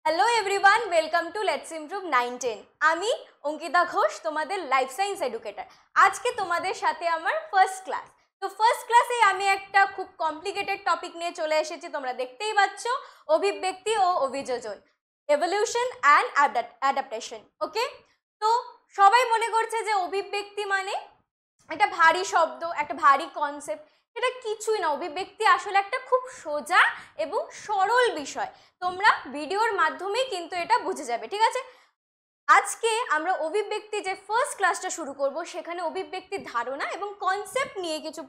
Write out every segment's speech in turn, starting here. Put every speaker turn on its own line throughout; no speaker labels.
Hello everyone, welcome to let's improve 9-10। আমি অঙ্কিতা ঘোষ, তোমাদের life science educator. আজকে তোমাদের সাথে আমার ফার্স্ট ক্লাস। তো ফার্স্ট ক্লাসে আমি একটা খুব কমপ্লিকেটেড টপিক নিয়ে চলে এসেছি, তোমরা দেখতেই পাচ্ছ, অভিব্যক্তি ও অভিযোজন, এভলিউশন অ্যান্ড অ্যাডাপ্টেশন। ওকে, তো সবাই মনে করছে যে অভিব্যক্তি মানে একটা ভারী শব্দ, একটা ভারী কনসেপ্ট। সেটা কিছুই না, অভিব্যক্তি আসলে একটা খুব সোজা এবং সরল বিষয়। তোমরা ভিডিওর মাধ্যমেই কিন্তু এটা বুঝে যাবে, ঠিক আছে? আজকে আমরা অভিব্যক্তি যে ফার্স্ট ক্লাসটা শুরু করব, সেখানে অভিব্যক্তির ধারণা এবং কনসেপ্ট নিয়ে কিছু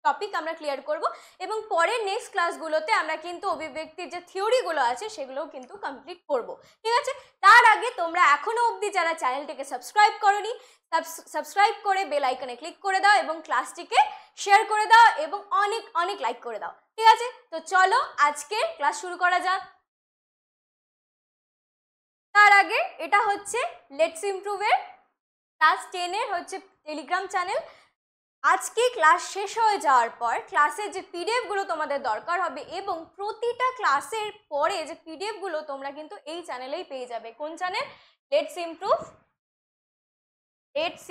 টপিক আমরা ক্লিয়ার করব, এবং পরের নেক্সট ক্লাসগুলোতে আমরা কিন্তু অভিব্যক্তির যে থিওরিগুলো আছে সেগুলোও কিন্তু কমপ্লিট করব, ঠিক আছে? তার আগে তোমরা এখনো অবধি যারা চ্যানেলটিকে সাবস্ক্রাইব করোনি, সাবস্ক্রাইব করে বেল আইকনে ক্লিক করে দাও এবং ক্লাসটিকে শেয়ার করে দাও এবং অনেক অনেক লাইক করে দাও, ঠিক আছে? তো চলো আজকে ক্লাস শুরু করা যাক। তার আগে এটা হচ্ছে লেটস ইমপ্রুভের ক্লাস 10-এর হচ্ছে টেলিগ্রাম চ্যানেল। আজকে ক্লাস শেষ হয়ে যাওয়ার পর ক্লাসের যে পিডিএফগুলো তোমাদের দরকার হবে এবং প্রতিটা ক্লাসের পরে যে পিডিএফগুলো তোমরা কিন্তু এই চ্যানেলেই পেয়ে যাবে। কোন চ্যানেল? লেটস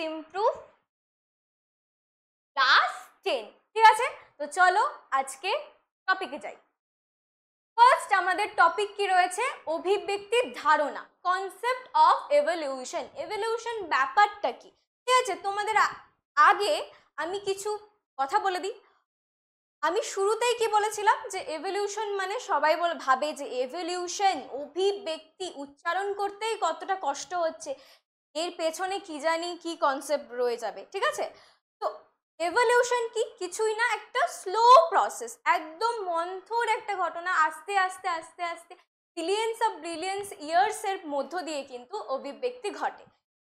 ইমপ্রুভ ক্লাস 10, ঠিক আছে? তো চলো আজকে টপিকে যাই। ফার্স্ট আমাদের টপিক কি রয়েছে? অভিব্যক্তির ধারণা, কনসেপ্ট অফ এভলিউশন। এভলিউশন ব্যাপারটা কি, ঠিক আছে? তোমাদের আগে আমি কিছু কথা বলে দিই। আমি শুরুতেই কি বলেছিলাম যে এভলিউশন মানে সবাই ভাবে যে এভলিউশন, অভিব্যক্তি উচ্চারণ করতেই কতটা কষ্ট হচ্ছে, এর পেছনে কি জানি কি কনসেপ্ট রয়ে যাবে, ঠিক আছে? তো এভলিউশন কি? কিছুই না, একটা স্লো প্রসেস, একদম মন্থর একটা ঘটনা, আস্তে আস্তে আস্তে আস্তে বিলিয়ন্স অফ ব্রিলিয়ন্স ইয়ার্স এর মধ্য দিয়ে কিন্তু অভিব্যক্তি ঘটে।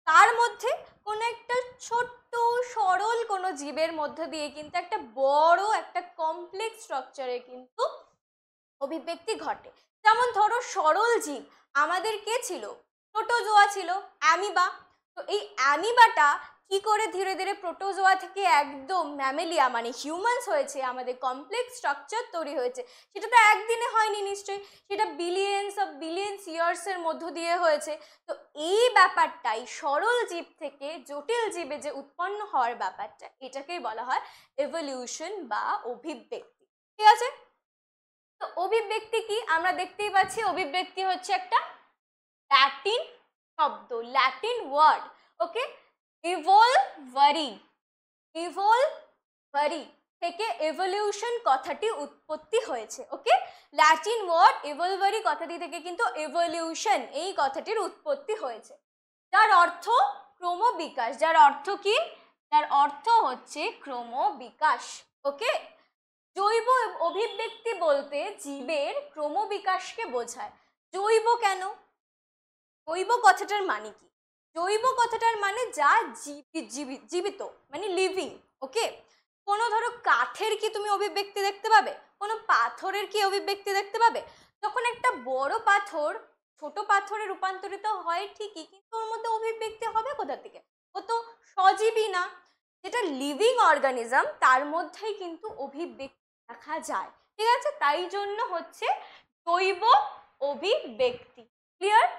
তার মধ্যে কোনো একটা ছোট্ট সরল কোনো জীবের মধ্য দিয়ে কিন্তু একটা বড় একটা কমপ্লেক্স স্ট্রাকচারে কিন্তু অভিব্যক্তি ঘটে। যেমন ধরো সরল জীব আমাদের কে ছিল? প্রোটোজোয়া ছিল, অ্যামিবা। তো এই অ্যামিবাটা কি করে ধীরে ধীরে প্রোটোজোয়া থেকে একদম ম্যামেলিয়া মানে হিউম্যানস হয়েছে, আমাদের কমপ্লেক্স স্ট্রাকচার তৈরি হয়েছে, সেটা তো একদিনে হয়নি নিশ্চয়ই, সেটা বিলিয়ন্স অফ বিলিয়ন্স ইয়ার্সের মধ্য দিয়ে হয়েছে। তো এই ব্যাপারটাই সরল জীব থেকে জটিল জীবে যে উৎপন্ন হওয়ার ব্যাপারটা, এটাকেই বলা হয় এভলিউশন বা অভিব্যক্তি, ঠিক আছে? তো অভিব্যক্তি কি? আমরা দেখতেই পাচ্ছি অভিব্যক্তি হচ্ছে একটা ল্যাটিন শব্দ, ল্যাটিন ওয়ার্ড। ওকে, ইভলভারি থেকে এভলিউশন কথাটি উৎপত্তি হয়েছে। ওকে, ল্যাটিন ওয়ার্ড ইভলভারি কথাটি থেকে কিন্তু এভলিউশন এই কথাটির উৎপত্তি হয়েছে, যার অর্থ ক্রমবিকাশ। যার অর্থ কি? যার অর্থ হচ্ছে ক্রমবিকাশ। ওকে, জৈব অভিব্যক্তি বলতে জীবের ক্রমবিকাশকে বোঝায়। জৈব কেন? জৈব কথাটার মানে কি? জৈব কথাটার মানে যা জীবিত, মানে লিভিং। ওকে, কোনো ধরো কাঠের কি তুমি অভিব্যক্তি দেখতে পাবে? কোনো পাথরের কি অভিব্যক্তি দেখতে পাবে? যখন একটা বড় পাথর ছোট পাথরে রূপান্তরিত হয় ঠিকই, কিন্তু ওর মধ্যে অভিব্যক্তি হবে কোথা থেকে? ও তো সজীবী না। যেটা লিভিং অর্গানিজম তার মধ্যেই কিন্তু অভিব্যক্তি দেখা যায়, ঠিক আছে? তাই জন্য হচ্ছে জৈব অভিব্যক্তি। ক্লিয়ার?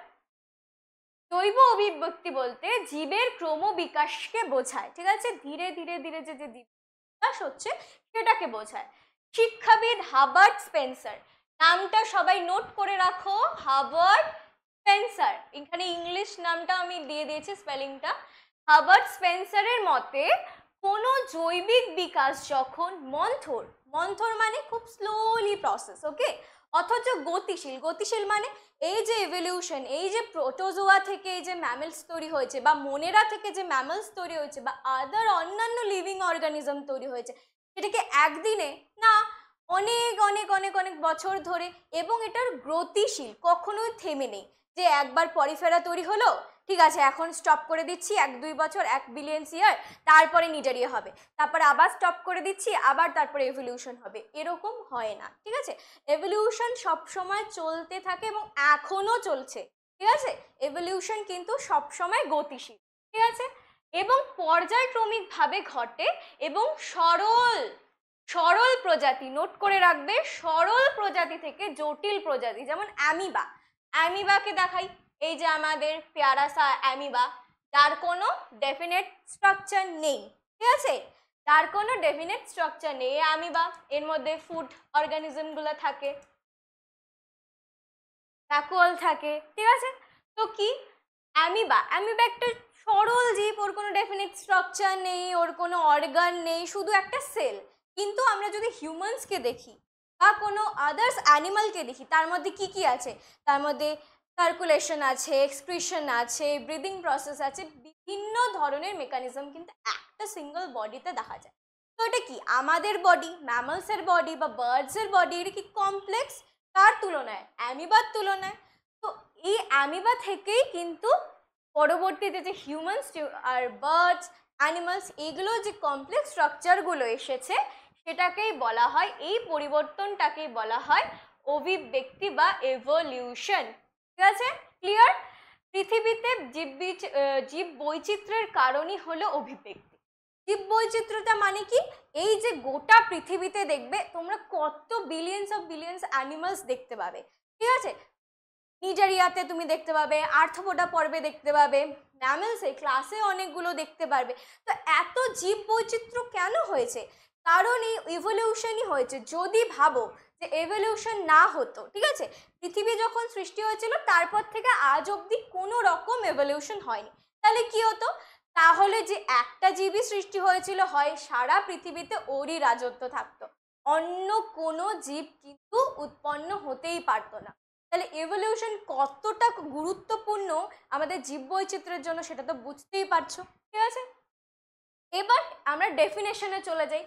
জৈব অভিব্যক্তি বলতে জীবের ক্রমবিকাশকে বোঝায়, ঠিক আছে? ধীরে ধীরে ধীরে যে বিকাশ হচ্ছে সেটাকে বোঝায়। শিক্ষাবিদ হার্বার্ট স্পেন্সার, নামটা সবাই নোট করে রাখো, হার্বার্ট স্পেন্সার। এখানে ইংলিশ নামটা আমি দিয়ে দিয়েছি, স্পেলিংটা। হার্বার্ট স্পেন্সারের মতে কোনো জৈবিক বিকাশ যখন মন্থর, মন্থর মানে খুব স্লোলি প্রসেস, ওকে, অথচ গতিশীল, গতিশীল মানে এই যে এভলিউশন, এই যে প্রোটোজোয়া থেকে এই যে ম্যামেলস তৈরি হয়েছে, বা মোনেরা থেকে যে ম্যামেলস তৈরি হয়েছে, বা আদার অন্যান্য লিভিং অর্গানিজম তৈরি হয়েছে, সেটাকে একদিনে না, অনেক অনেক অনেক অনেক বছর ধরে, এবং এটার গতিশীল, কখনোই থেমে নেই যে একবার পরিফেরা তৈরি হলো, ঠিক আছে এখন স্টপ করে দিচ্ছি, 1-2 বছর 1 বিলিয়ন ইয়ার, তারপরে নিডারিয়া হবে, তারপরে আবার স্টপ করে দিচ্ছি, আবার তারপরে এভলিউশন হবে, এরকম হয় না, ঠিক আছে? এভলিউশন সবসময় চলতে থাকে এবং এখনো চলছে, ঠিক আছে? এভলিউশন কিন্তু সবসময় গতিশীল, ঠিক আছে? এবং পর্যায়ক্রমিকভাবে ঘটে, এবং সরল সরল প্রজাতি, নোট করে রাখবে, সরল প্রজাতি থেকে জটিল প্রজাতি, যেমন অ্যামিবা। অ্যামিবাকে দেখাই, এই যে আমাদের পেয়ারা সা অ্যামিবা, যার কোনো ডেফিনেট স্ট্রাকচার নেই, ঠিক আছে, তার কোনো ডেফিনেট স্ট্রাকচার নেই। অ্যামিবা, এর মধ্যে ফুড অর্গানিজমগুলো থাকে, ভ্যাকুয়াল থাকে, ঠিক আছে। তো কি অ্যামিবা, অ্যামিবা একটা সরল জীব, ওর কোনো ডেফিনিট স্ট্রাকচার নেই, ওর কোনো অর্গান নেই, শুধু একটা সেল। কিন্তু আমরা যদি হিউম্যানসকে দেখি বা কোনো আদার্স অ্যানিমালকে দেখি, তার মধ্যে কি কি আছে, তার মধ্যে সার্কুলেশন আছে, এক্সক্রিশন আছে, ব্রিদিং প্রসেস আছে, বিভিন্ন ধরনের মেকানিজম কিন্তু একটা সিঙ্গল বডিতে দেখা যায়। তো এটা কি আমাদের বডি, ম্যামলসের বডি বা বার্ডসের বডি, এটা কি কমপ্লেক্স কার তুলনায়, অ্যামিবার তুলনায়। তো এই অ্যামিবা থেকেই কিন্তু পরবর্তীতে যে হিউম্যানস আর বার্ডস অ্যানিমালস এগুলো যে কমপ্লেক্স স্ট্রাকচারগুলো এসেছে, সেটাকেই বলা হয়, এই পরিবর্তনটাকেই বলা হয় অভিব্যক্তি বা এভলিউশন। ঠিক আছে, ক্লিয়ার? পৃথিবীতে জীব বৈচিত্র্যের কারণই হলো অভিব্যক্তি। জীব বৈচিত্র্যটা মানে কি, এই যে গোটা পৃথিবীতে দেখবে তোমরা কত বিলিয়ন্স অ্যানিমালস দেখতে পাবে, ঠিক আছে, নিজারিয়াতে তুমি দেখতে পাবে, আর্থ্রোপোডা পর্বে দেখতে পাবে, ম্যামেলসে ক্লাসে অনেকগুলো দেখতে পারবে। তো এত জীব বৈচিত্র্য কেন হয়েছে, কারণ এই ইভলিউশনই হয়েছে। যদি ভাবো যে এভলিউশন না হতো, ঠিক আছে, পৃথিবী যখন সৃষ্টি হয়েছিল তারপর থেকে আজ অবধি কোনো রকম এভলিউশন হয়নি, তাহলে কি হতো, তাহলে যে একটা জীবই সৃষ্টি হয়েছিল, হয় সারা পৃথিবীতে ওরই রাজত্ব থাকতো, অন্য কোনো জীব কিন্তু উৎপন্ন হতেই পারতো না। তাহলে এভলিউশন কতটা গুরুত্বপূর্ণ আমাদের জীববৈচিত্র্যের জন্য সেটা তো বুঝতেই পারছো, ঠিক আছে। এবার আমরা ডেফিনেশনে চলে যাই।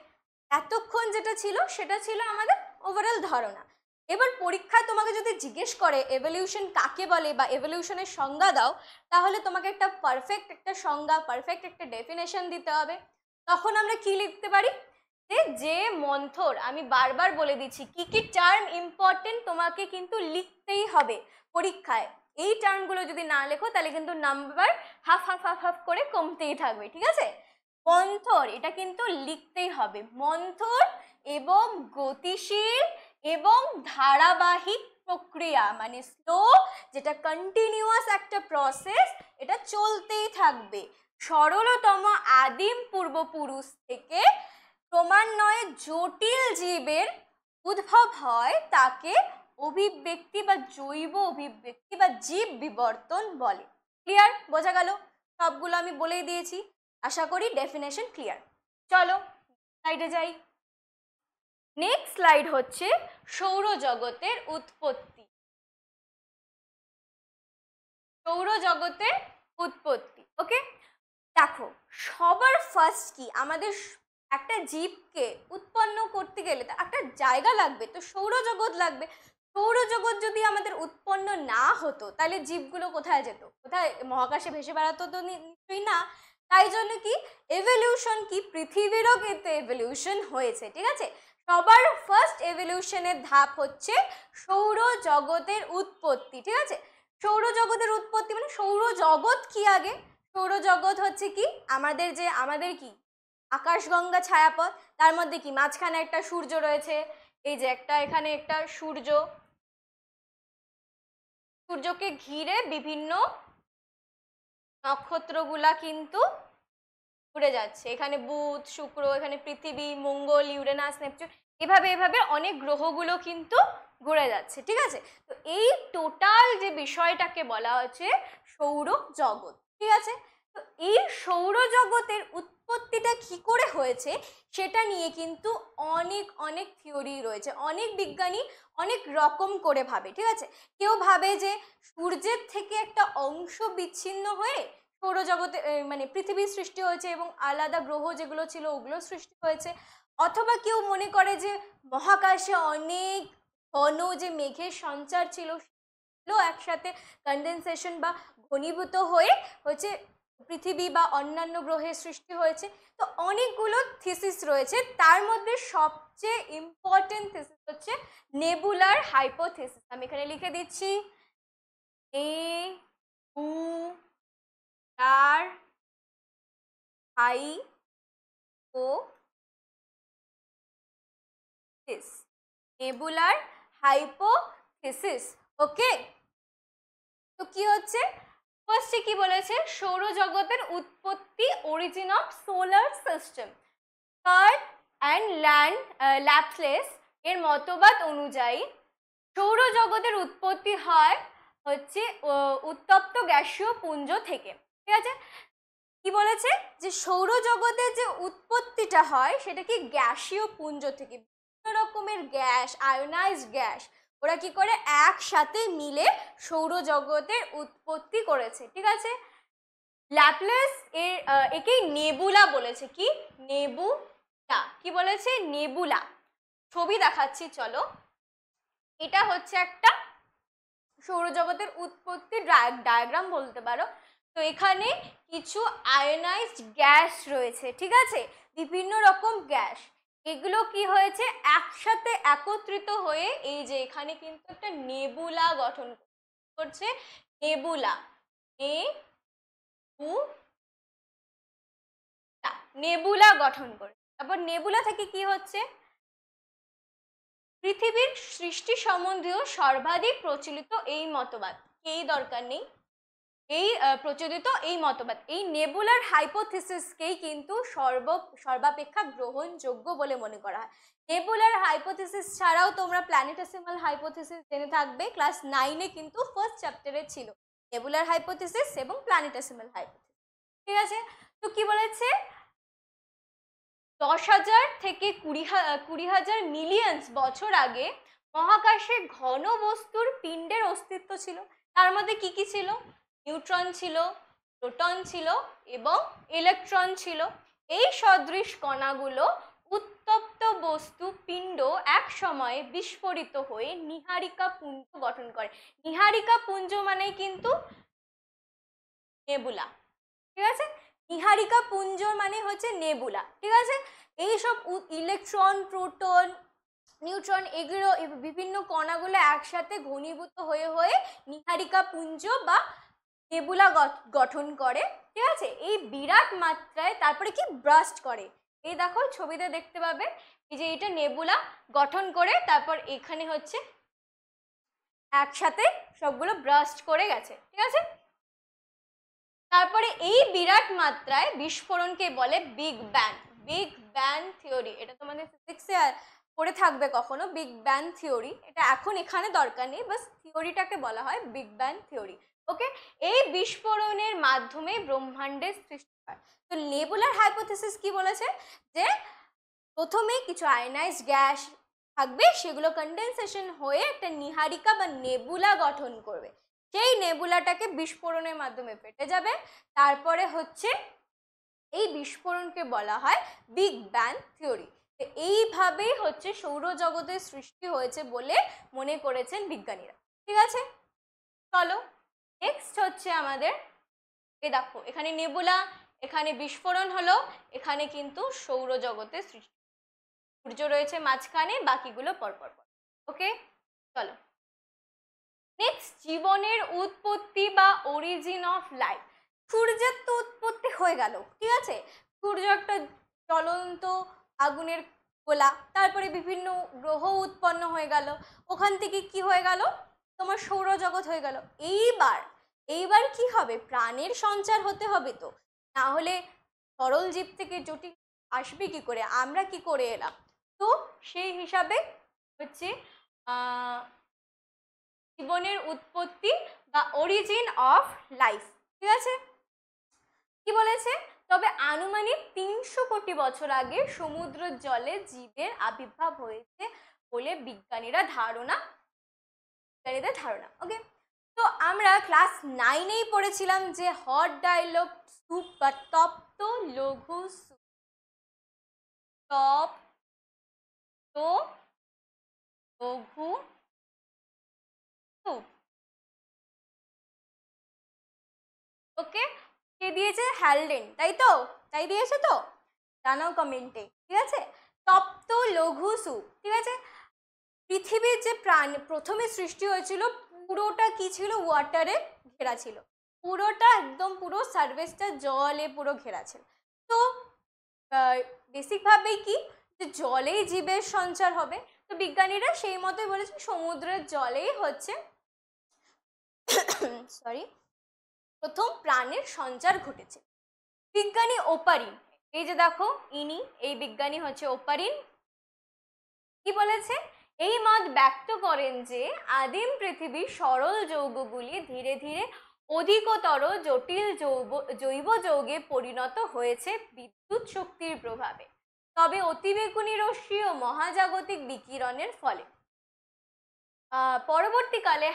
এতক্ষণ যেটা ছিল সেটা ছিল আমাদের ওভারঅল ধারণা। এবার পরীক্ষায় তোমাকে যদি জিজ্ঞেস করে এভলিউশন কাকে বলে বা এভলিউশনের সংজ্ঞা দাও, তাহলে তোমাকে একটা পারফেক্ট একটা সংজ্ঞা, পারফেক্ট একটা ডেফিনেশন দিতে হবে। তখন আমরা কি লিখতে পারি, যে মন্থর, আমি বারবার বলে দিচ্ছি কি কি টার্ম ইম্পর্টেন্ট তোমাকে কিন্তু লিখতেই হবে পরীক্ষায়। এই টার্মগুলো যদি না লেখো তাহলে কিন্তু number half half half half করে কমতেই থাকবে, ঠিক আছে। মন্থর, এটা কিন্তু লিখতেই হবে, মন্থর এবং গতিশীল এবং ধারাবাহিক প্রক্রিয়া, মানে স্লো, যেটা কন্টিনিউয়াস একটা প্রসেস, এটা চলতেই থাকবে। সরলতম আদিম পূর্বপুরুষ থেকে ক্রমান্বয়ে জটিল জীবের উদ্ভব হয়, তাকে অভিব্যক্তি বা জৈব অভিব্যক্তি বা জীব বিবর্তন বলে। ক্লিয়ার? বোঝা গেল? সবগুলো আমি বলেই দিয়েছি, আশা করি ডেফিনেশন ক্লিয়ার। চলো স্লাইডে যাই। নেক্সট স্লাইড হচ্ছে সৌরজগতের উৎপত্তি। সৌরজগতের উৎপত্তি, ওকে। দেখো, সবার ফার্স্ট কি আমাদের একটা জীবকে উৎপন্ন করতে গেলে তো একটা জায়গা লাগবে, তো সৌরজগৎ লাগবে। সৌরজগৎ যদি আমাদের উৎপন্ন না হতো তাহলে জীবগুলো কোথায় যেত, কোথায়, মহাকাশে ভেসে বেড়াতো তো নিশ্চয়ই না। তাই জন্য কি এভলিউশন, কি পৃথিবীরও কিন্তু এভলিউশন হয়েছে, ঠিক আছে। সবার ফার্স্ট এভলিউশনের ধাপ হচ্ছে সৌরজগতের উৎপত্তি, ঠিক আছে। সৌরজগতের উৎপত্তি মানে সৌরজগৎ কি আগে, সৌরজগৎ হচ্ছে কি আমাদের কি আকাশগঙ্গা ছায়াপথ, তার মধ্যে কি মাঝখানে একটা সূর্য রয়েছে, এই যে একটা এখানে একটা সূর্যকে ঘিরে বিভিন্ন নক্ষত্রগুলা কিন্তু ঘুরে যাচ্ছে, এখানে বুধ শুক্র, এখানে পৃথিবী, মঙ্গল, ইউরেনাস, নেপচুন, এভাবে এভাবে অনেক গ্রহগুলো কিন্তু ঘুরে যাচ্ছে, ঠিক আছে। তো এই টোটাল যে বিষয়টাকে বলা হচ্ছে সৌরজগৎ, ঠিক আছে। তো এই সৌরজগতের উৎপত্তিটা কি করে হয়েছে সেটা নিয়ে কিন্তু অনেক অনেক থিওরি রয়েছে, অনেক বিজ্ঞানী অনেক রকম করে ভাবে, ঠিক আছে। কেউ ভাবে যে সূর্যের থেকে একটা অংশ বিচ্ছিন্ন হয়ে সৌরজগতে মানে পৃথিবীর সৃষ্টি হয়েছে এবং আলাদা গ্রহ যেগুলো ছিল ওগুলো সৃষ্টি হয়েছে। অথবা কেউ মনে করে যে মহাকাশে অনেক ঘন যে মেঘের সঞ্চার ছিল একসাথে কনডেনসেশন বা ঘনীভূত হয়ে হচ্ছে পৃথিবী বা অন্যান্য গ্রহের সৃষ্টি হয়েছে। তো অনেকগুলো থিসিস রয়েছে, তার মধ্যে সবচেয়ে ইম্পর্টেন্ট থিসিস হচ্ছে নেবুলার হাইপোথিসিস। আমি এখানে লিখে দিচ্ছি এ উ আর হাইপোথিস, নেবুলার হাইপোথিসিস, ওকে। তো কি হচ্ছে, ফার্স্টে কি বলেছে, সৌরজগতের উৎপত্তি, origin of solar system. Cart and Laplace এর মতবাদ অনুযায়ী সৌরজগতের উৎপত্তি হয় হচ্ছে উত্তপ্ত গ্যাসীয় পুঞ্জ থেকে। ঠিক আছে, কি বলেছে যে সৌরজগতের যে উৎপত্তিটা হয় সেটা কি গ্যাসীয় পুঞ্জ থেকে, বিভিন্ন রকমের গ্যাস, আয়োনাইজড গ্যাস, ওরা কি করে একসাথে মিলে সৌরজগতের উৎপত্তি করেছে। ঠিক আছে, ল্যাপলেস একেই নেবুলা বলেছে। কি নেবুলা, কি বলেছে নেবুলা। ছবি দেখাচ্ছি চলো, এটা হচ্ছে একটা সৌরজগতের উৎপত্তি ডায়াগ্রাম বলতে পারো। তো এখানে কিছু আয়োনাইজড গ্যাস রয়েছে, ঠিক আছে, বিভিন্ন রকম গ্যাস, এগুলো কি হয়েছে একসাথে একত্রিত হয়ে এই যে এখানে কিন্তু একটা নেবুলা গঠন করছে। নেবুলা, নেবুলা গঠন করে। তারপর নেবুলা থেকে কি হচ্ছে, পৃথিবীর সৃষ্টি সম্বন্ধীয় সর্বাধিক প্রচলিত এই মতবাদ, এই দরকার নেই, এই প্রচলিত এই মতবাদ, এই নেবুলার হাইপোথিসিসকেই কিন্তু সর্বাপেক্ষা গ্রহণযোগ্য বলে মনে করা হয়। নেবুলার হাইপোথিসিস ছাড়াও তোমরা প্ল্যানেটেসিমাল হাইপোথিসিস জেনে থাকবে, ক্লাস 9-এ কিন্তু ফার্স্ট চ্যাপ্টারে ছিল নেবুলার হাইপোথিসিস এবং প্ল্যানেটেসিমাল হাইপোথিসিস। ঠিক আছে, তো কি বলেছে, 10,000 থেকে 20,000 মিলিয়নস বছর আগে মহাকাশে ঘন বস্তুর পিণ্ডের অস্তিত্ব ছিল। তার মধ্যে কি কি ছিল, নিউট্রন ছিল, প্রোটন ছিল এবং ইলেকট্রন ছিল। এই সদৃশ কণাগুলো উত্তপ্ত বস্তু পিণ্ড এক সময়ে বিস্ফোরিত হয়ে নীহারিকা পুঞ্জ গঠন করে। নীহারিকা পুঞ্জ মানে কিন্তু নেবুলা। ঠিক আছে, নীহারিকা পুঞ্জ মানে হচ্ছে নেবুলা। ঠিক আছে, এইসব ইলেকট্রন, প্রোটন, নিউট্রন, এগুলো বিভিন্ন কণাগুলো একসাথে ঘনীভূত হয়ে হয়ে নীহারিকা পুঞ্জ বা নেবুলা গঠন করে। ঠিক আছে, এই বিরাট মাত্রায় তারপরে কি ব্রাস্ট করে। এই দেখো ছবিতে দেখতে পাবে, এই যে এটা নেবুলা গঠন করে তারপর এখানে হচ্ছে একসাথে সবগুলো ব্রাস্ট করে গেছে। ঠিক আছে, তারপরে এই বিরাট মাত্রায় বিস্ফোরণকে বলে big bang. Big bang theory, এটা তোমাদের ফিজিক্সে পড়ে থাকবে কখনো, বিগ ব্যাং থিওরি। এটা এখন এখানে দরকার নেই, বাস থিওরিটাকে বলা হয় বিগ ব্যাং থিওরি। ওকে, এই বিস্ফোরণের মাধ্যমে ব্রহ্মাণ্ডের সৃষ্টি হয়। তো নেবুলার হাইপোথিসিস কি বলেছে, যে প্রথমে কিছু আয়নাইজড গ্যাস থাকবে, সেগুলো কন্ডেনসেশন হয়ে একটা নীহারিকা বা নেবুলা গঠন করবে। সেই নেবুলাটাকে বিস্ফোরণের মাধ্যমে ফেটে যাবে। তারপরে হচ্ছে এই বিস্ফোরণকে বলা হয় বিগ ব্যাং থিওরি। এইভাবেই হচ্ছে সৌরজগতের সৃষ্টি হয়েছে বলে মনে করেছেন বিজ্ঞানীরা। ঠিক আছে, চলো নেক্সট হচ্ছে আমাদের, এই দেখো এখানে নেবুলা, এখানে বিস্ফোরণ হলো, এখানে কিন্তু সৌরজগতের সৃষ্টি, সূর্য রয়েছে মাঝখানে, বাকিগুলো পরপর। ওকে, চলো নেক্সট, জীবনের উৎপত্তি বা অরিজিন অফ লাইফ। সূর্যের তো উৎপত্তি হয়ে গেল, ঠিক আছে, সূর্য একটা জ্বলন্ত আগুনের গোলা, তারপরে বিভিন্ন গ্রহ উৎপন্ন হয়ে গেল, ওখান থেকে কি হয়ে গেল, তোমার সৌরজগৎ হয়ে গেল। এইবার কি হবে, প্রাণের সঞ্চার হতে হবে, তো না হলে সরল জীব থেকে জটিল আসবে কি করে, আমরা কি করে এলাম। তো সেই হিসাবে হচ্ছে জীবনের উৎপত্তি বা অরিজিন অফ লাইফ। ঠিক আছে, কি বলেছে, তবে আনুমানিক 300 কোটি বছর আগে সমুদ্রের জলে জীবের আবির্ভাব হয়েছে বলে বিজ্ঞানীদের ধারণা। ওকে, তো আমরা ক্লাস 9-এই পড়েছিলাম যে হট ডায়লগ স্যুপ বা তপ্ত লঘু স্যুপ, তপ্ত লঘু স্যুপ। ওকে, কে দিয়েছে, হ্যালডেন, তাই দিয়েছে তো, জানাও কমেন্টে। ঠিক আছে, তপ্ত লঘু স্যুপ। ঠিক আছে, পৃথিবীর যে প্রাণ প্রথমে সৃষ্টি হয়েছিল পুরোটা কি ছিল, ওয়াটারে ঘেরা ছিল, পুরোটা একদম পুরো সারফেসটা জলে পুরো ঘেরা ছিল। তো বেসিকভাবেই কি, যে জলেই জীবের সঞ্চার হবে। তো বিজ্ঞানীরা সেই মতোই বলেছে সমুদ্রের জলেই হচ্ছে সরি, প্রথম প্রাণের সঞ্চার ঘটেছে। বিজ্ঞানী ওপারিন, এই যে দেখো ইনি, এই বিজ্ঞানী হচ্ছে ওপারিন, কি বলেছে? এই মত ব্যক্ত করেন যে আদিম পৃথিবীর সরল যৌগগুলি ধীরে ধীরে অধিকতর জটিল জৈব যৌগে পরিণত হয়েছে বিদ্যুৎ শক্তির প্রভাবে, তবে অতিবেগুনি রশ্মি ও মহাজাগতিক বিকিরণের ফলে। পরবর্তীকালে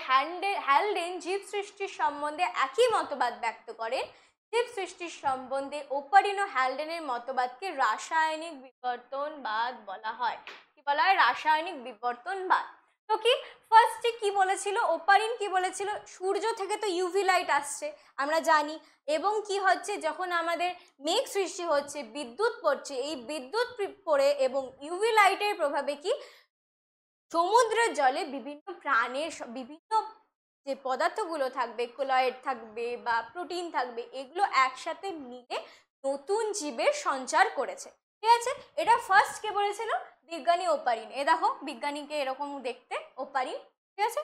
হ্যালডেন জীব সৃষ্টির সম্বন্ধে একই মতবাদ ব্যক্ত করেন। জীব সৃষ্টির সম্বন্ধে ওপারিন ও হ্যালডেনের মতবাদকে রাসায়নিক বিবর্তনবাদ বলা হয়। কি বলা হয়? রাসায়নিক বিবর্তনবাদ। তো কি ফার্স্টে কি বলেছিল ওপারিন? কি বলেছিল? সূর্য থেকে তো ইউভি লাইট আসছে আমরা জানি, এবং কি হচ্ছে যখন আমাদের মেঘ সৃষ্টি হচ্ছে, বিদ্যুৎ পড়ছে, এই বিদ্যুৎ পড়ে এবং ইউভি লাইটের প্রভাবে কি সমুদ্রের জলে বিভিন্ন প্রাণের বিভিন্ন যে পদার্থগুলো থাকবে, কোলয়েড থাকবে বা প্রোটিন থাকবে, এগুলো একসাথে মিলে নতুন জীবের সঞ্চার করেছে। ঠিক আছে, এটা ফার্স্ট কে বলেছিল? বিজ্ঞানী ওপারিন। এ দেখো বিজ্ঞানীকে এরকম দেখতে, ওপারিন। ঠিক আছে,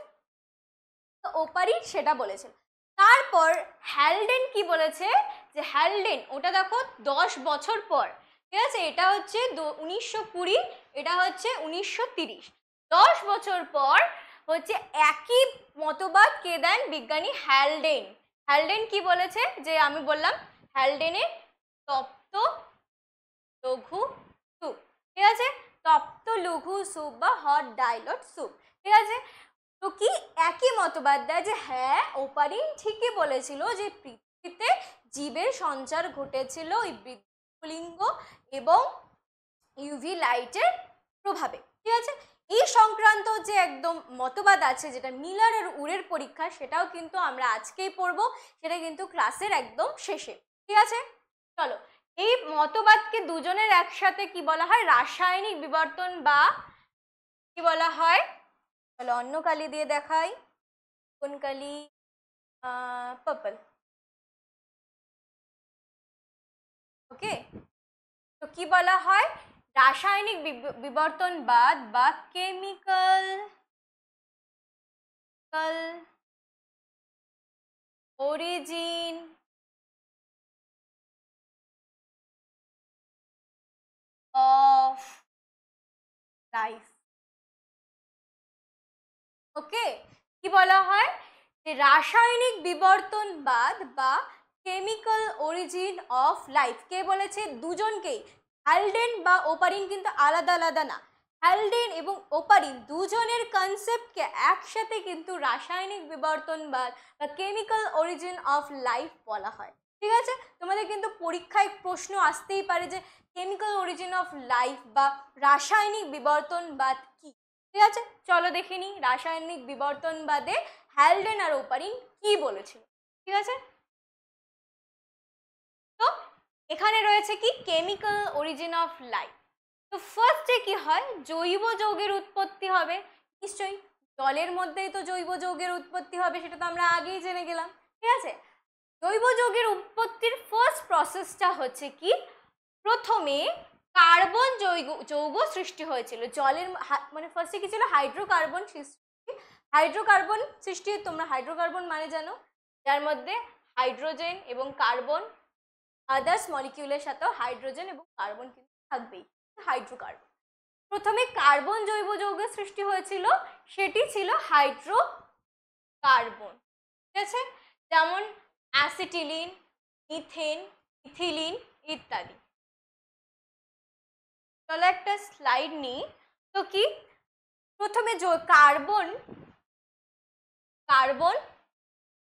তো ওপারিন সেটা বলেছিল। তারপর হ্যালডেন কি বলেছে? যে হ্যালডেন, ওটা দেখো 10 বছর পর, ঠিক আছে, এটা হচ্ছে 1920, এটা হচ্ছে 1930, 10 বছর পর হচ্ছে একই মতবাদ কে দেন? বিজ্ঞানী হ্যালডেন। হ্যালডেন কি বলেছে? যে আমি বললাম হ্যালডেনের তপ্ত লঘু স্যুপ, ঠিক আছে, তপ্ত লঘু স্যুপ বা হট ডাইলট স্যুপ। ঠিক আছে, তো কি একই মতবাদ দেয় যে হ্যাঁ ওপারিন ঠিকই বলেছিল যে পৃথিবীতে জীবের সঞ্চার ঘটেছিল ওই বিদ্যুৎলিঙ্গ এবং ইউভি লাইটের প্রভাবে। ঠিক আছে, এই সংক্রান্ত যে একদম মতবাদ আছে যেটা মিলার আর উরের পরীক্ষা, সেটাও কিন্তু আমরা আজকেই পড়বো, সেটা কিন্তু ক্লাসের একদম শেষে। ঠিক আছে, চলো এই মতবাদকে দুজনের একসাথে কি বলা হয়? রাসায়নিক বিবর্তন বা কি বলা হয়? চলো অন্য কালি দিয়ে দেখাই। কোন কালি? পার্পল। ওকে, তো কি বলা হয়? রাসায়নিক বিবর্তনবাদ বা কেমিক্যাল অরিজিন অফ লাইফ। ওকে, কি বলা হয়? যে রাসায়নিক বিবর্তনবাদ বা কেমিক্যাল অরিজিন অফ লাইফ কে বলেছে? দুজনকেই, হ্যালডেন বা ওপারিন কিন্তু আলাদা আলাদা না, হ্যালডেন এবং ওপারিন দুজনের কনসেপ্টকে একসাথে কিন্তু রাসায়নিক বিবর্তনবাদ বা কেমিক্যাল অরিজিন অফ লাইফ বলা হয়। ঠিক আছে, তোমাদের কিন্তু পরীক্ষায় প্রশ্ন আসতেই পারে যে কেমিক্যাল অরিজিন অফ লাইফ বা রাসায়নিক বিবর্তনবাদ কি। ঠিক আছে, চলো দেখে নিই রাসায়নিক বিবর্তনবাদে হ্যালডেন আর ওপারিন কি বলেছিল। ঠিক আছে, তো এখানে রয়েছে কি কেমিক্যাল অরিজিন অফ লাইফ। তো ফার্স্টে কি হয়? জৈব যৌগের উৎপত্তি হবে। নিশ্চয়ই, জলের মধ্যেই তো জৈব যৌগের উৎপত্তি হবে, সেটা তো আমরা আগেই জেনে গেলাম। ঠিক আছে, জৈব যৌগের উৎপত্তির ফার্স্ট প্রসেসটা হচ্ছে কি, প্রথমে কার্বন যৌগ সৃষ্টি হয়েছিল জলের, মানে ফার্স্টে কি ছিল? হাইড্রোকার্বন সৃষ্টি। হাইড্রোকার্বন সৃষ্টি, তোমরা হাইড্রোকার্বন মানে জানো, যার মধ্যে হাইড্রোজেন এবং কার্বন, আদার্স মলিকিউলের সাথেও হাইড্রোজেন এবং কার্বন কিন্তু থাকবেই, হাইড্রোকার্বন। প্রথমে কার্বন জৈব যৌগের সৃষ্টি হয়েছিল, সেটি ছিল হাইড্রোকার্বন। ঠিক আছে, যেমন অ্যাসিটিলিন, মিথেন, ইথিলিন ইত্যাদি। চলো একটা স্লাইড নিই। তো কি প্রথমে কার্বন কার্বন